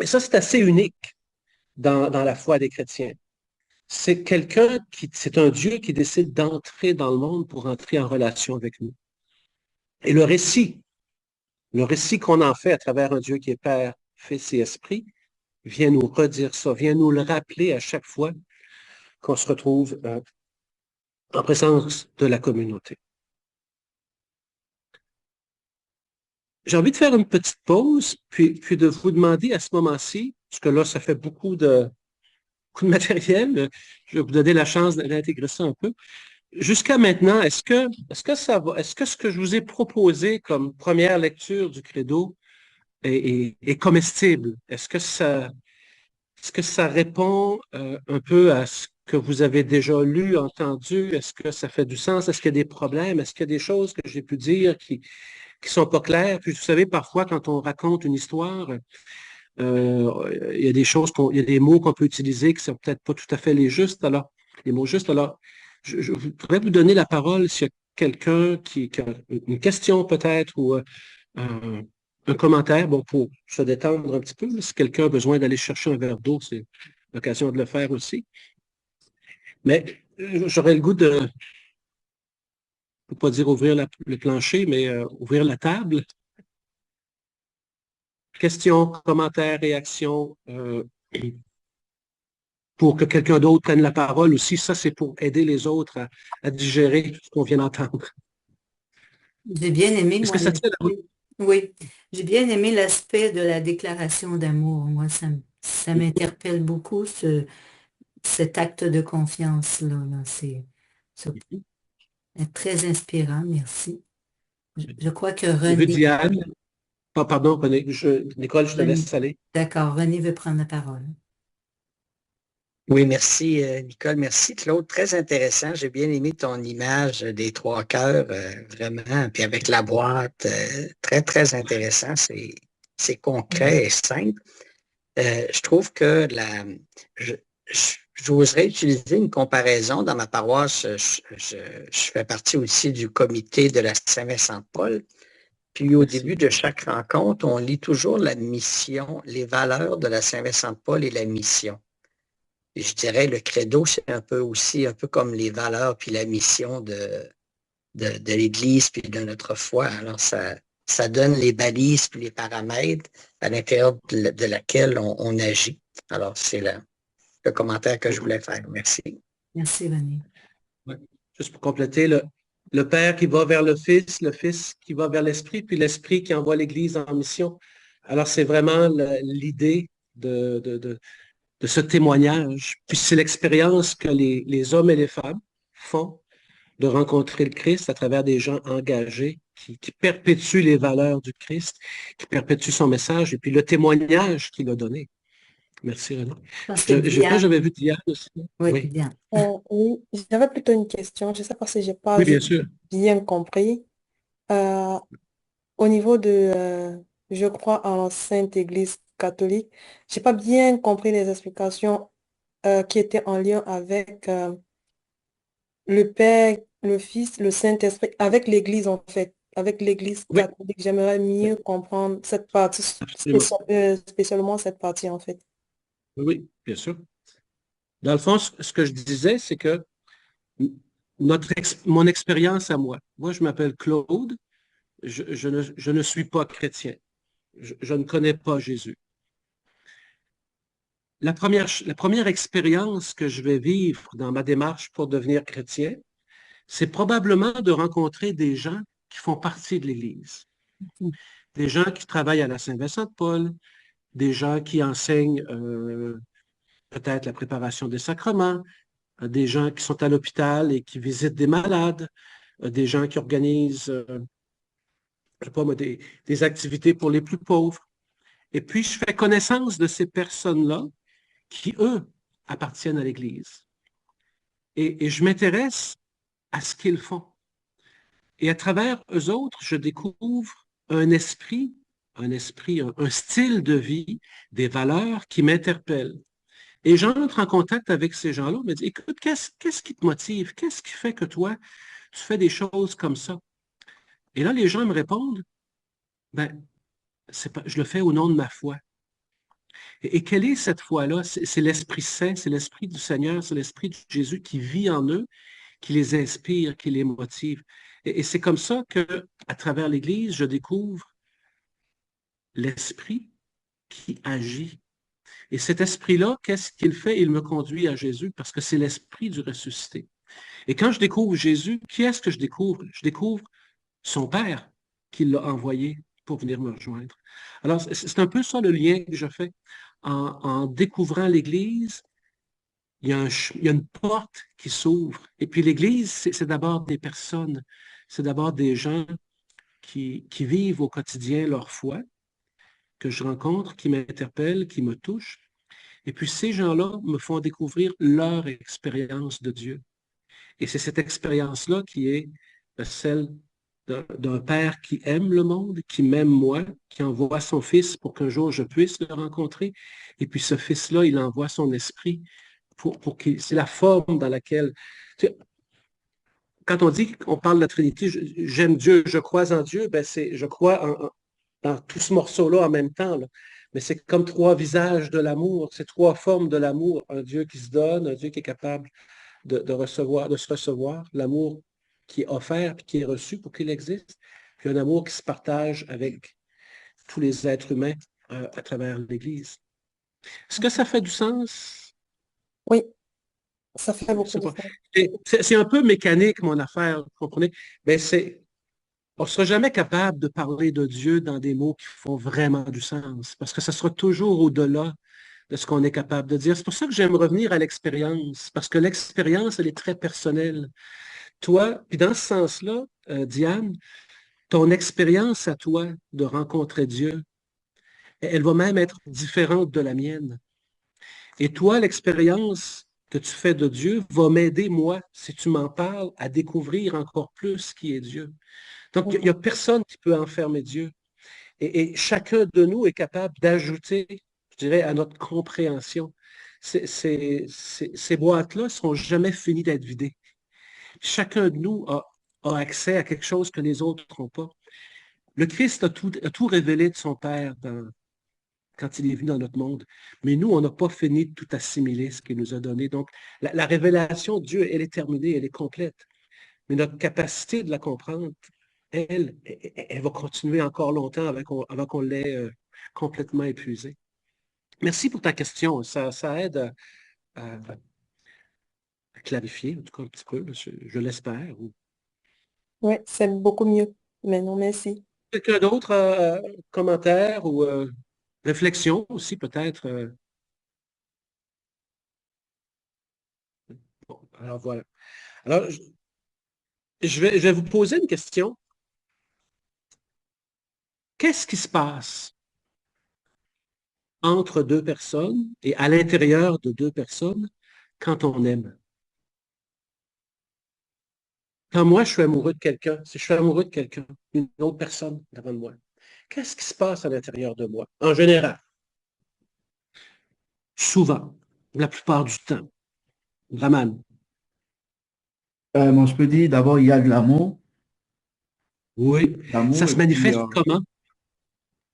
Et ça, c'est assez unique dans la foi des chrétiens. C'est c'est un Dieu qui décide d'entrer dans le monde pour entrer en relation avec nous. Et le récit qu'on en fait à travers un Dieu qui est Père, Fils et Esprit, vient nous redire ça, vient nous le rappeler à chaque fois qu'on se retrouve en présence de la communauté. J'ai envie de faire une petite pause, puis de vous demander à ce moment-ci, parce que là, ça fait beaucoup de matériel, je vais vous donner la chance d'intégrer ça un peu. Jusqu'à maintenant, est-ce que ça va, est-ce que ce que je vous ai proposé comme première lecture du Credo est comestible? Est-ce que ça répond un peu à ce que vous avez déjà lu, entendu? Est-ce que ça fait du sens? Est-ce qu'il y a des problèmes? Est-ce qu'il y a des choses que j'ai pu dire qui sont pas claires. Puis vous savez, parfois, quand on raconte une histoire, il y a des choses il y a des mots qu'on peut utiliser qui sont peut-être pas tout à fait les mots justes. Alors, je voudrais vous donner la parole s'il y a quelqu'un qui a une question peut-être ou un, un commentaire, bon, pour se détendre un petit peu. Si quelqu'un a besoin d'aller chercher un verre d'eau, c'est l'occasion de le faire aussi. Mais j'aurais le goût de, je ne peux pas dire ouvrir le plancher, mais ouvrir la table. Questions, commentaires, réactions, pour que quelqu'un d'autre prenne la parole aussi. Ça, c'est pour aider les autres à digérer ce qu'on vient d'entendre. J'ai bien aimé, Est-ce moi, que ça tient la route? oui, j'ai bien aimé l'aspect de la déclaration d'amour. Moi, ça m'interpelle beaucoup, cet acte de confiance-là. Là. C'est très inspirant, merci. Je crois que J'ai vu René, Diane. Ah, pardon, René. Nicole, je te René, laisse aller. d'accord, René veut prendre la parole. Oui, merci Nicole, merci Claude, très intéressant. J'ai bien aimé ton image des trois cœurs, vraiment, puis avec la boîte, très, très intéressant. C'est concret et simple. Je trouve que j'oserais utiliser une comparaison. Dans ma paroisse, je fais partie aussi du comité de la Saint-Vincent-de-Paul. Puis au début de chaque rencontre, on lit toujours la mission, les valeurs de la Saint-Vincent-de-Paul et la mission. Et je dirais le credo, c'est un peu aussi, un peu comme les valeurs puis la mission de l'Église puis de notre foi. Alors, ça donne les balises puis les paramètres à l'intérieur de laquelle on agit. Alors, c'est le commentaire que je voulais faire. Merci. Merci, René. Ouais. Juste pour compléter, le Père qui va vers le Fils qui va vers l'Esprit, puis l'Esprit qui envoie l'Église en mission. Alors, c'est vraiment l'idée de ce témoignage. Puis c'est l'expérience que les hommes et les femmes font de rencontrer le Christ à travers des gens engagés qui perpétuent les valeurs du Christ, qui perpétuent son message et puis le témoignage qu'il a donné. Merci, René. J'avais vu Diane aussi. Oui, Diane. Oui, j'avais plutôt une question. Je ne sais pas si je n'ai pas Oui, bien sûr. bien compris. Au niveau de, je crois en Sainte Église catholique, je n'ai pas bien compris les explications qui étaient en lien avec le Père, le Fils, le Saint-Esprit, avec l'Église en fait, avec l'Église Oui. catholique. J'aimerais mieux comprendre cette partie, spécialement cette partie en fait. Oui, bien sûr. Dans le fond, ce que je disais, c'est que mon expérience à moi, je m'appelle Claude, je ne suis pas chrétien. Je ne connais pas Jésus. La première expérience que je vais vivre dans ma démarche pour devenir chrétien, c'est probablement de rencontrer des gens qui font partie de l'Église. Des gens qui travaillent à la Saint-Vincent-de-Paul, des gens qui enseignent peut-être la préparation des sacrements, des gens qui sont à l'hôpital et qui visitent des malades, des gens qui organisent je sais pas moi, des activités pour les plus pauvres. Et puis, je fais connaissance de ces personnes-là qui, eux, appartiennent à l'Église. Et je m'intéresse à ce qu'ils font. Et à travers eux autres, je découvre un esprit, un style de vie, des valeurs qui m'interpellent. Et j'entre en contact avec ces gens-là, me dis, écoute, qu'est-ce qui te motive? Qu'est-ce qui fait que toi, tu fais des choses comme ça? Et là, les gens me répondent, ben, je le fais au nom de ma foi. Et quelle est cette foi-là? C'est l'Esprit Saint, c'est l'Esprit du Seigneur, c'est l'Esprit de Jésus qui vit en eux, qui les inspire, qui les motive. Et c'est comme ça que, à travers l'Église, je découvre l'Esprit qui agit. Et cet esprit-là, qu'est-ce qu'il fait? Il me conduit à Jésus parce que c'est l'Esprit du ressuscité. Et quand je découvre Jésus, qui est-ce que je découvre? Je découvre son Père qui l'a envoyé pour venir me rejoindre. Alors, c'est un peu ça le lien que je fais. En découvrant l'Église, il y a une porte qui s'ouvre. Et puis l'Église, c'est d'abord des personnes, c'est d'abord des gens qui vivent au quotidien leur foi, que je rencontre, qui m'interpellent, qui me touchent. Et puis ces gens-là me font découvrir leur expérience de Dieu. Et c'est cette expérience-là qui est celle d'un Père qui aime le monde, qui m'aime moi, qui envoie son Fils pour qu'un jour je puisse le rencontrer. Et puis ce Fils-là, il envoie son Esprit pour qu'il... C'est la forme dans laquelle... Quand on dit qu'on parle de la Trinité, j'aime Dieu, je crois en Dieu, ben je crois dans tout ce morceau-là en même temps, là. Mais c'est comme trois visages de l'amour, c'est trois formes de l'amour. Un Dieu qui se donne, un Dieu qui est capable de recevoir, de se recevoir, l'amour qui est offert et qui est reçu pour qu'il existe, puis un amour qui se partage avec tous les êtres humains à travers l'Église. Est-ce que ça fait du sens? Oui, ça fait beaucoup C'est de pas- sens. c'est un peu mécanique, mon affaire, vous comprenez? Mais on ne sera jamais capable de parler de Dieu dans des mots qui font vraiment du sens, parce que ça sera toujours au-delà de ce qu'on est capable de dire. C'est pour ça que j'aime revenir à l'expérience, parce que l'expérience, elle est très personnelle. Toi, puis dans ce sens-là, Diane, ton expérience à toi de rencontrer Dieu, elle va même être différente de la mienne. Et toi, l'expérience que tu fais de Dieu va m'aider, moi, si tu m'en parles, à découvrir encore plus qui est Dieu. Donc, il n'y a personne qui peut enfermer Dieu. Et chacun de nous est capable d'ajouter, je dirais, à notre compréhension. Ces boîtes-là ne sont jamais finies d'être vidées. Chacun de nous a accès à quelque chose que les autres n'ont pas. Le Christ a tout révélé de son Père quand il est venu dans notre monde. Mais nous, on n'a pas fini de tout assimiler ce qu'il nous a donné. Donc, la révélation de Dieu, elle est terminée, elle est complète. Mais notre capacité de la comprendre, elle va continuer encore longtemps avant qu'on l'ait complètement épuisée. Merci pour ta question. Ça aide à clarifier, en tout cas un petit peu, je l'espère. Oui, c'est beaucoup mieux. Mais non, merci. Quelqu'un d'autre, commentaire ou réflexion aussi peut-être? Bon, alors voilà. Alors, je vais vous poser une question. Qu'est-ce qui se passe entre deux personnes et à l'intérieur de deux personnes quand on aime? Quand moi, je suis amoureux de quelqu'un, si je suis amoureux de quelqu'un, une autre personne devant moi, qu'est-ce qui se passe à l'intérieur de moi? En général, souvent, la plupart du temps. Raman. Moi, je peux dire d'abord, il y a de l'amour, Oui. Ça l'amour, se et puis manifeste comment?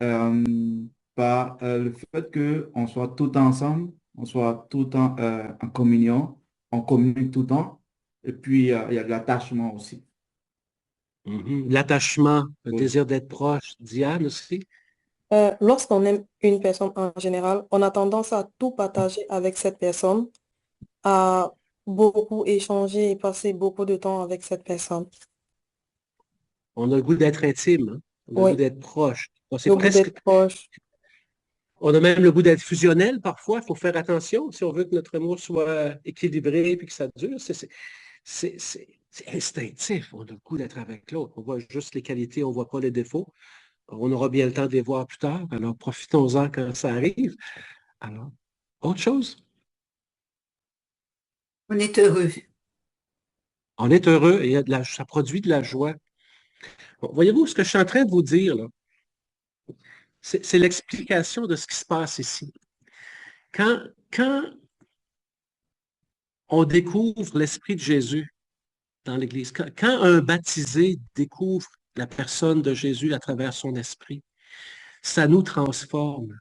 euh, par le fait qu'on soit tout le temps ensemble, on soit tout le temps en communion, on communique tout le temps, et puis il y a de l'attachement aussi. L'attachement, le Oui. désir d'être proche, Diane aussi. Lorsqu'on aime une personne en général, on a tendance à tout partager avec cette personne, à beaucoup échanger et passer beaucoup de temps avec cette personne. On a le goût d'être intime, hein? On a le Oui, goût d'être proche. C'est le goût presque, d'être proche. on a même le goût d'être fusionnel parfois. Il faut faire attention si on veut que notre amour soit équilibré et que ça dure. C'est instinctif. On a le goût d'être avec l'autre. On voit juste les qualités, on ne voit pas les défauts. On aura bien le temps de les voir plus tard. Alors, profitons-en quand ça arrive. Alors, autre chose? On est heureux. On est heureux et ça produit de la joie. Bon, voyez-vous, ce que je suis en train de vous dire, là, c'est l'explication de ce qui se passe ici. Quand on découvre l'Esprit de Jésus dans l'Église, quand un baptisé découvre la personne de Jésus à travers son esprit, ça nous transforme.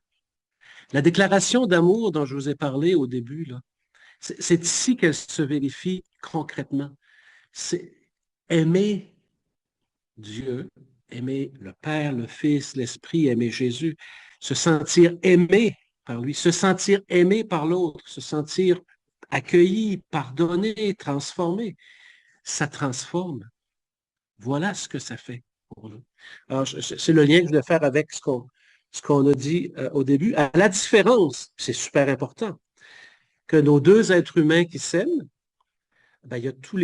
La déclaration d'amour dont je vous ai parlé au début, là, c'est ici qu'elle se vérifie concrètement. C'est aimer Dieu, aimer le Père, le Fils, l'Esprit, aimer Jésus, se sentir aimé par lui, se sentir aimé par l'autre, se sentir accueilli, pardonné, transformé. Ça transforme. Voilà ce que ça fait pour nous. Alors, c'est le lien que je voulais faire avec ce qu'on a dit au début. À la différence, c'est super important, que nos deux êtres humains qui s'aiment, ben, il y a tous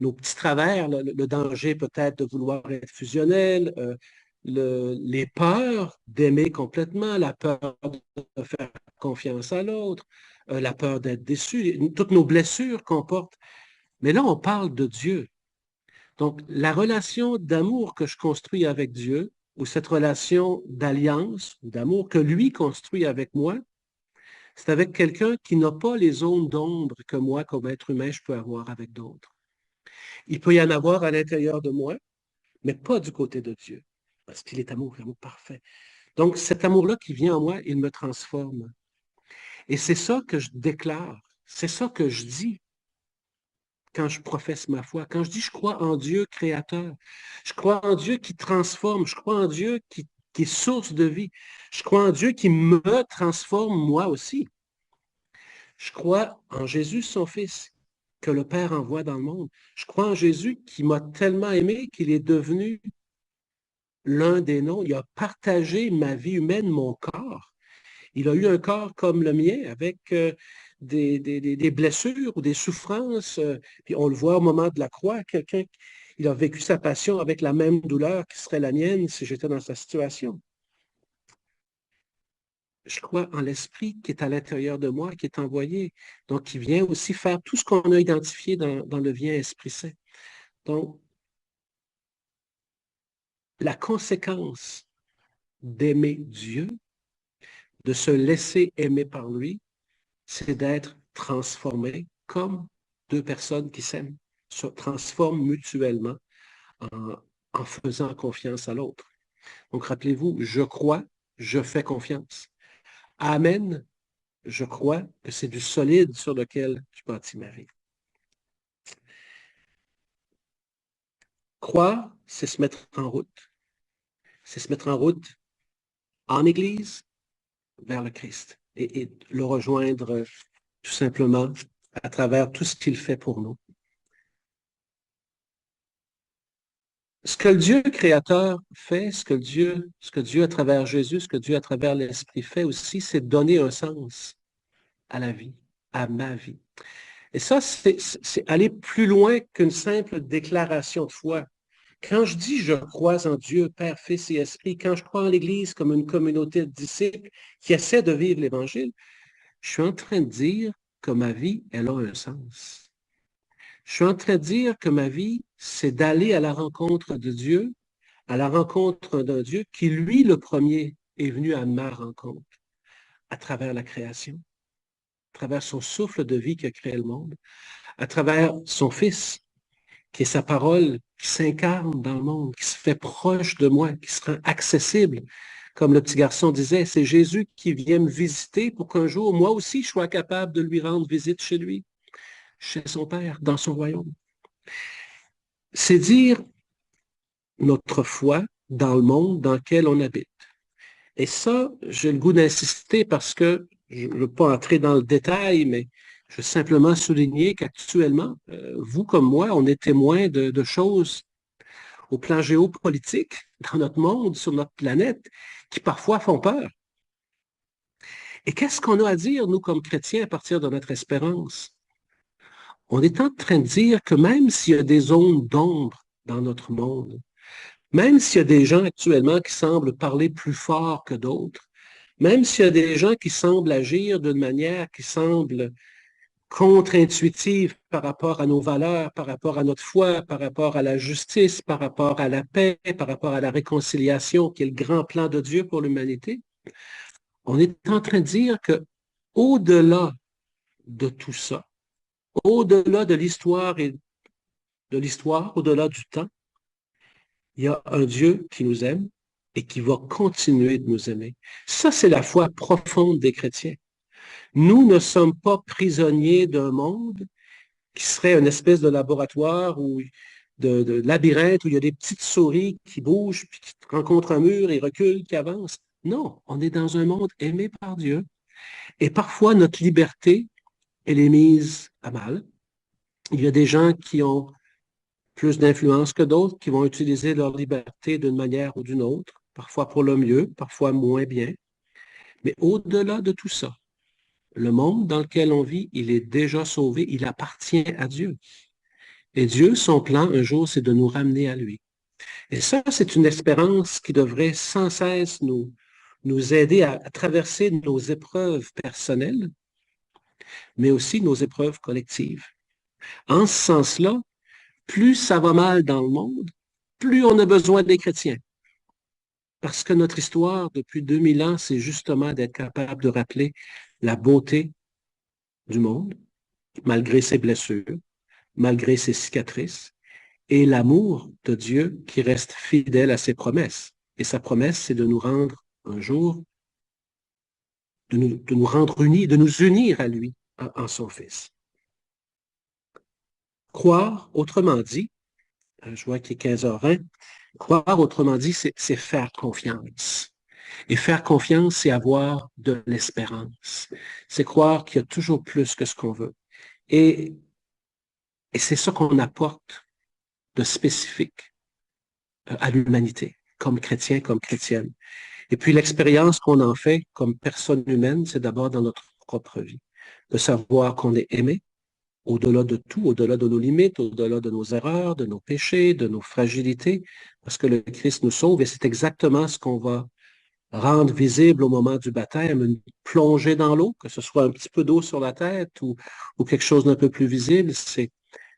nos petits travers, le danger peut-être de vouloir être fusionnel, les peurs d'aimer complètement, la peur de faire confiance à l'autre, la peur d'être déçu, toutes nos blessures qu'on porte. Mais là, on parle de Dieu. Donc, la relation d'amour que je construis avec Dieu, ou cette relation d'alliance ou d'amour que lui construit avec moi, c'est avec quelqu'un qui n'a pas les zones d'ombre que moi, comme être humain, je peux avoir avec d'autres. Il peut y en avoir à l'intérieur de moi, mais pas du côté de Dieu, parce qu'il est amour, l'amour parfait. Donc, cet amour-là qui vient en moi, il me transforme. Et c'est ça que je déclare, c'est ça que je dis quand je professe ma foi. Quand je dis je crois en Dieu créateur, je crois en Dieu qui transforme, je crois en Dieu qui est source de vie, je crois en Dieu qui me transforme moi aussi. Je crois en Jésus, son Fils, que le Père envoie dans le monde. Je crois en Jésus qui m'a tellement aimé qu'il est devenu l'un des nôtres. Il a partagé ma vie humaine, mon corps. Il a eu un corps comme le mien, avec des blessures ou des souffrances. Puis on le voit au moment de la croix, quelqu'un, il a vécu sa passion avec la même douleur qui serait la mienne si j'étais dans sa situation. Je crois en l'Esprit qui est à l'intérieur de moi, qui est envoyé, donc qui vient aussi faire tout ce qu'on a identifié dans le bien Esprit Saint. Donc, la conséquence d'aimer Dieu, de se laisser aimer par lui, c'est d'être transformé comme deux personnes qui s'aiment, se transforment mutuellement en faisant confiance à l'autre. Donc, rappelez-vous, je crois, je fais confiance. Amen, je crois que c'est du solide sur lequel je bâtis ma vie. Croire, c'est se mettre en route. C'est se mettre en route en Église vers le Christ et le rejoindre tout simplement à travers tout ce qu'il fait pour nous. Ce que le Dieu créateur fait, ce que Dieu à travers Jésus, ce que Dieu à travers l'Esprit fait aussi, c'est donner un sens à la vie, à ma vie. Et ça, c'est aller plus loin qu'une simple déclaration de foi. Quand je dis je crois en Dieu, Père, Fils et Esprit, quand je crois en l'Église comme une communauté de disciples qui essaie de vivre l'Évangile, je suis en train de dire que ma vie, elle a un sens. Je suis en train de dire que ma vie, c'est d'aller à la rencontre de Dieu, à la rencontre d'un Dieu qui, lui, le premier, est venu à ma rencontre à travers la création, à travers son souffle de vie qui a créé le monde, à travers son Fils, qui est sa parole, qui s'incarne dans le monde, qui se fait proche de moi, qui se rend accessible. Comme le petit garçon disait, c'est Jésus qui vient me visiter pour qu'un jour, moi aussi, je sois capable de lui rendre visite chez lui, chez son Père, dans son royaume. C'est dire notre foi dans le monde dans lequel on habite. Et ça, j'ai le goût d'insister parce que, je ne veux pas entrer dans le détail, mais je veux simplement souligner qu'actuellement, vous comme moi, on est témoins de choses au plan géopolitique dans notre monde, sur notre planète, qui parfois font peur. Et qu'est-ce qu'on a à dire, nous, comme chrétiens, à partir de notre espérance? On est en train de dire que même s'il y a des zones d'ombre dans notre monde, même s'il y a des gens actuellement qui semblent parler plus fort que d'autres, même s'il y a des gens qui semblent agir d'une manière qui semble contre-intuitive par rapport à nos valeurs, par rapport à notre foi, par rapport à la justice, par rapport à la paix, par rapport à la réconciliation, qui est le grand plan de Dieu pour l'humanité, on est en train de dire que au-delà de tout ça, au-delà de l'histoire au-delà du temps, il y a un Dieu qui nous aime et qui va continuer de nous aimer. Ça, c'est la foi profonde des chrétiens. Nous ne sommes pas prisonniers d'un monde qui serait une espèce de laboratoire ou de labyrinthe où il y a des petites souris qui bougent, puis qui rencontrent un mur et reculent, qui avancent. Non, on est dans un monde aimé par Dieu. Et parfois, notre liberté, elle est mise à mal. Il y a des gens qui ont plus d'influence que d'autres, qui vont utiliser leur liberté d'une manière ou d'une autre, parfois pour le mieux, parfois moins bien. Mais au-delà de tout ça, le monde dans lequel on vit, il est déjà sauvé, il appartient à Dieu. Et Dieu, son plan, un jour, c'est de nous ramener à lui. Et ça, c'est une espérance qui devrait sans cesse nous aider à traverser nos épreuves personnelles, mais aussi nos épreuves collectives. En ce sens-là, plus ça va mal dans le monde, plus on a besoin des chrétiens. Parce que notre histoire, depuis 2000 ans, c'est justement d'être capable de rappeler la beauté du monde, malgré ses blessures, malgré ses cicatrices, et l'amour de Dieu qui reste fidèle à ses promesses. Et sa promesse, c'est de nous rendre un jour, de nous rendre unis, de nous unir à lui en son Fils. Croire, autrement dit, je vois qu'il est 15h20, croire, autrement dit, c'est faire confiance. Et faire confiance, c'est avoir de l'espérance. C'est croire qu'il y a toujours plus que ce qu'on veut. Et c'est ça qu'on apporte de spécifique à l'humanité, comme chrétien, comme chrétienne. Et puis l'expérience qu'on en fait comme personne humaine, c'est d'abord dans notre propre vie, de savoir qu'on est aimé au-delà de tout, au-delà de nos limites, au-delà de nos erreurs, de nos péchés, de nos fragilités, parce que le Christ nous sauve et c'est exactement ce qu'on va rendre visible au moment du baptême, une plongée dans l'eau, que ce soit un petit peu d'eau sur la tête ou quelque chose d'un peu plus visible, c'est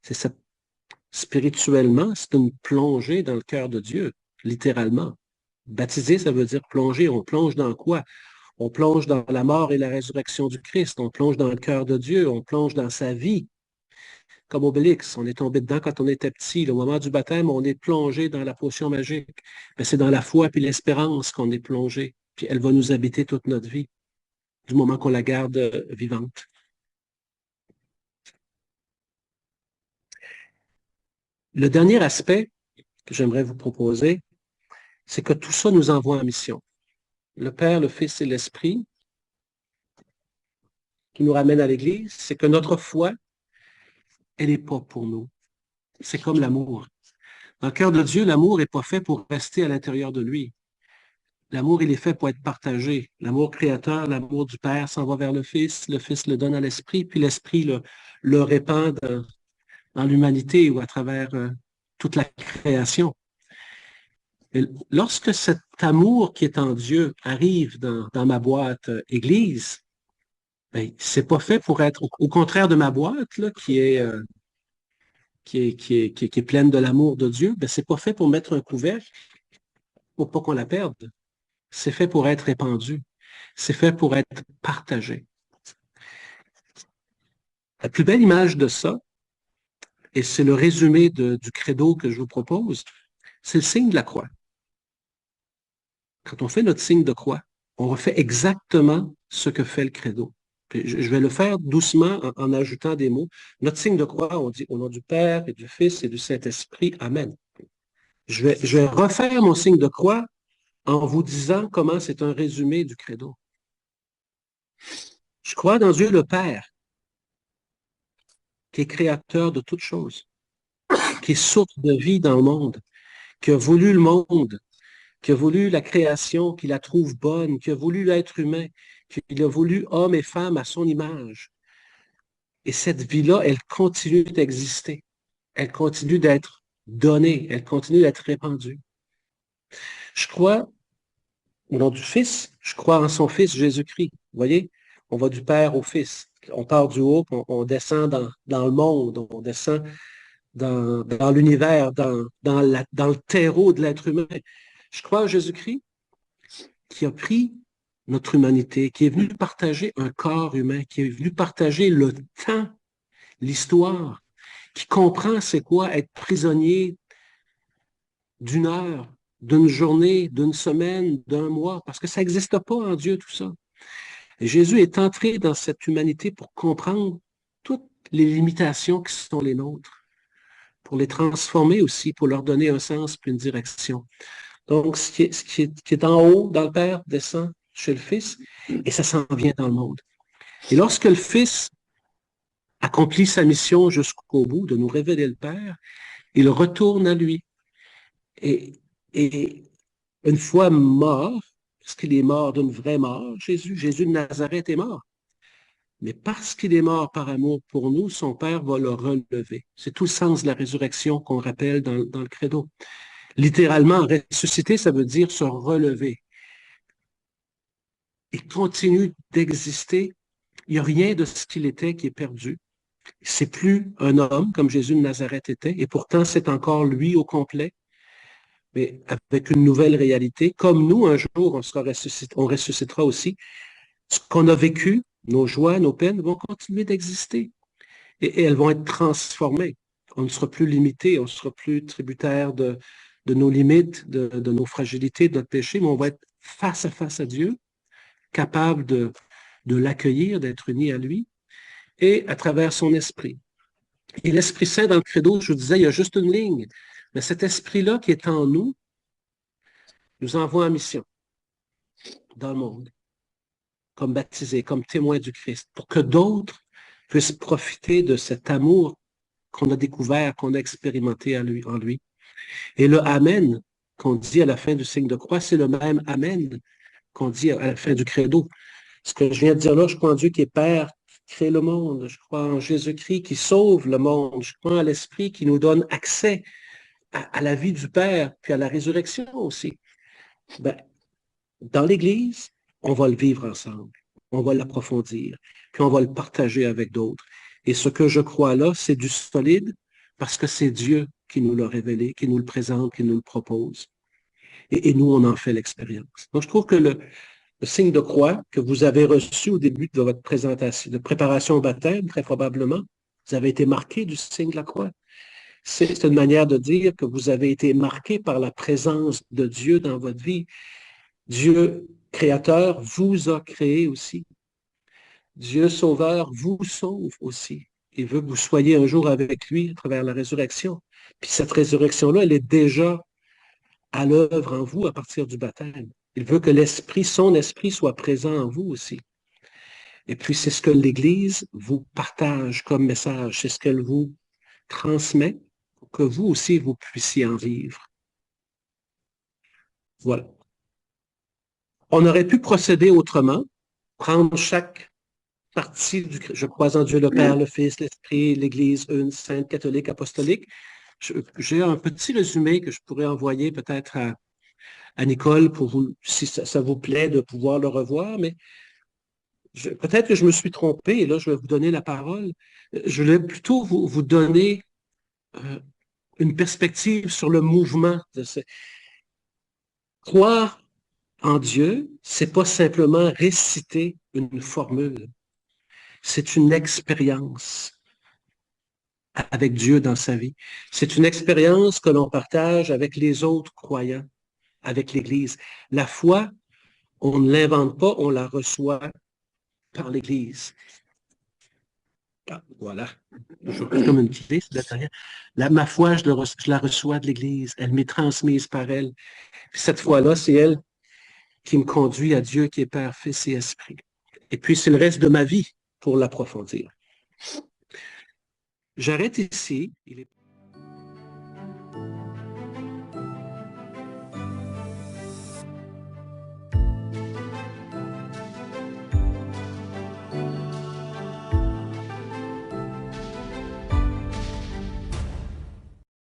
cette spirituellement, c'est une plongée dans le cœur de Dieu, littéralement. Baptiser, ça veut dire plonger. On plonge dans quoi? On plonge dans la mort et la résurrection du Christ. On plonge dans le cœur de Dieu. On plonge dans sa vie. Comme Obélix, on est tombé dedans quand on était petit. Au moment du baptême, on est plongé dans la potion magique. Mais c'est dans la foi et l'espérance qu'on est plongé. Puis elle va nous habiter toute notre vie, du moment qu'on la garde vivante. Le dernier aspect que j'aimerais vous proposer, c'est que tout ça nous envoie en mission. Le Père, le Fils et l'Esprit qui nous ramènent à l'Église, c'est que notre foi, elle n'est pas pour nous. C'est comme l'amour. Dans le cœur de Dieu, l'amour n'est pas fait pour rester à l'intérieur de lui. L'amour, il est fait pour être partagé. L'amour créateur, l'amour du Père s'en va vers le Fils le donne à l'Esprit, puis l'Esprit le répand dans l'humanité ou à travers toute la création. Et lorsque cet amour qui est en Dieu arrive dans ma boîte Église, ben, c'est pas fait pour être, au contraire de ma boîte, là, qui est pleine de l'amour de Dieu, ben, c'est pas fait pour mettre un couvercle pour pas qu'on la perde. C'est fait pour être répandu. C'est fait pour être partagé. La plus belle image de ça, et c'est le résumé du credo que je vous propose, c'est le signe de la croix. Quand on fait notre signe de croix, on refait exactement ce que fait le credo. Puis je vais le faire doucement en ajoutant des mots. Notre signe de croix, on dit au nom du Père et du Fils et du Saint-Esprit, Amen. Je vais refaire mon signe de croix en vous disant comment c'est un résumé du credo. Je crois dans Dieu le Père, qui est créateur de toutes choses, qui est source de vie dans le monde, qui a voulu le monde, qui a voulu la création, qui la trouve bonne, qui a voulu l'être humain, qui a voulu homme et femme à son image. Et cette vie-là, elle continue d'exister. Elle continue d'être donnée. Elle continue d'être répandue. Je crois, au nom du Fils, je crois en son Fils Jésus-Christ. Vous voyez, on va du Père au Fils. On part du haut, on descend dans le monde, on descend dans l'univers, dans le terreau de l'être humain. Je crois en Jésus-Christ qui a pris notre humanité, qui est venu partager un corps humain, qui est venu partager le temps, l'histoire, qui comprend c'est quoi être prisonnier d'une heure, d'une journée, d'une semaine, d'un mois, parce que ça n'existe pas en Dieu tout ça. Et Jésus est entré dans cette humanité pour comprendre toutes les limitations qui sont les nôtres, pour les transformer aussi, pour leur donner un sens puis une direction. Donc, ce qui est en haut dans le Père descend chez le Fils et ça s'en vient dans le monde. Et lorsque le Fils accomplit sa mission jusqu'au bout de nous révéler le Père, il retourne à lui. Et une fois mort, parce qu'il est mort d'une vraie mort, Jésus de Nazareth est mort. Mais parce qu'il est mort par amour pour nous, son Père va le relever. C'est tout le sens de la résurrection qu'on rappelle dans le credo. Littéralement, ressusciter, ça veut dire se relever. Il continue d'exister. Il n'y a rien de ce qu'il était qui est perdu. C'est plus un homme comme Jésus de Nazareth était, et pourtant c'est encore lui au complet, mais avec une nouvelle réalité. Comme nous, un jour, on ressuscitera aussi. Ce qu'on a vécu, nos joies, nos peines vont continuer d'exister et elles vont être transformées. On ne sera plus limité, on ne sera plus tributaire de nos limites, de nos fragilités, de notre péché, mais on va être face à Dieu, capable de l'accueillir, d'être unis à lui, et à travers son esprit. Et l'Esprit Saint, dans le credo, je vous disais, il y a juste une ligne, mais cet esprit-là qui est en nous, nous envoie en mission dans le monde, comme baptisés, comme témoins du Christ, pour que d'autres puissent profiter de cet amour qu'on a découvert, qu'on a expérimenté en lui. Et le Amen qu'on dit à la fin du signe de croix, c'est le même Amen qu'on dit à la fin du credo. Ce que je viens de dire là, je crois en Dieu qui est Père, qui crée le monde. Je crois en Jésus-Christ qui sauve le monde. Je crois en l'Esprit qui nous donne accès à la vie du Père, puis à la résurrection aussi. Ben, dans l'Église, on va le vivre ensemble. On va l'approfondir, puis on va le partager avec d'autres. Et ce que je crois là, c'est du solide parce que c'est Dieu qui nous l'a révélé, qui nous le présente, qui nous le propose. Et nous, on en fait l'expérience. Donc, je trouve que le signe de croix que vous avez reçu au début de votre présentation, de préparation au baptême, très probablement, vous avez été marqué du signe de la croix. C'est une manière de dire que vous avez été marqué par la présence de Dieu dans votre vie. Dieu créateur vous a créé aussi. Dieu sauveur vous sauve aussi. Il veut que vous soyez un jour avec lui à travers la résurrection. Puis cette résurrection-là, elle est déjà à l'œuvre en vous à partir du baptême. Il veut que son esprit soit présent en vous aussi. Et puis c'est ce que l'Église vous partage comme message, c'est ce qu'elle vous transmet pour que vous aussi, vous puissiez en vivre. Voilà. On aurait pu procéder autrement, prendre chaque partie du je crois en Dieu le Père, le Fils, l'Esprit, l'Église, une, sainte, catholique, apostolique. J'ai un petit résumé que je pourrais envoyer peut-être à Nicole pour vous, si ça vous plaît de pouvoir le revoir, mais peut-être que je me suis trompé et là, je vais vous donner la parole. Je voulais plutôt vous donner une perspective sur le mouvement de croire en Dieu, c'est pas simplement réciter une formule. C'est une expérience avec Dieu dans sa vie. C'est une expérience que l'on partage avec les autres croyants, avec l'Église. La foi, on ne l'invente pas, on la reçoit par l'Église. Ah, voilà. Je comme une clé, c'est derrière. Ma foi, je la reçois de l'Église. Elle m'est transmise par elle. Puis cette foi-là, c'est elle qui me conduit à Dieu qui est Père, Fils et Esprit. Et puis, c'est le reste de ma vie pour l'approfondir. J'arrête ici. Il est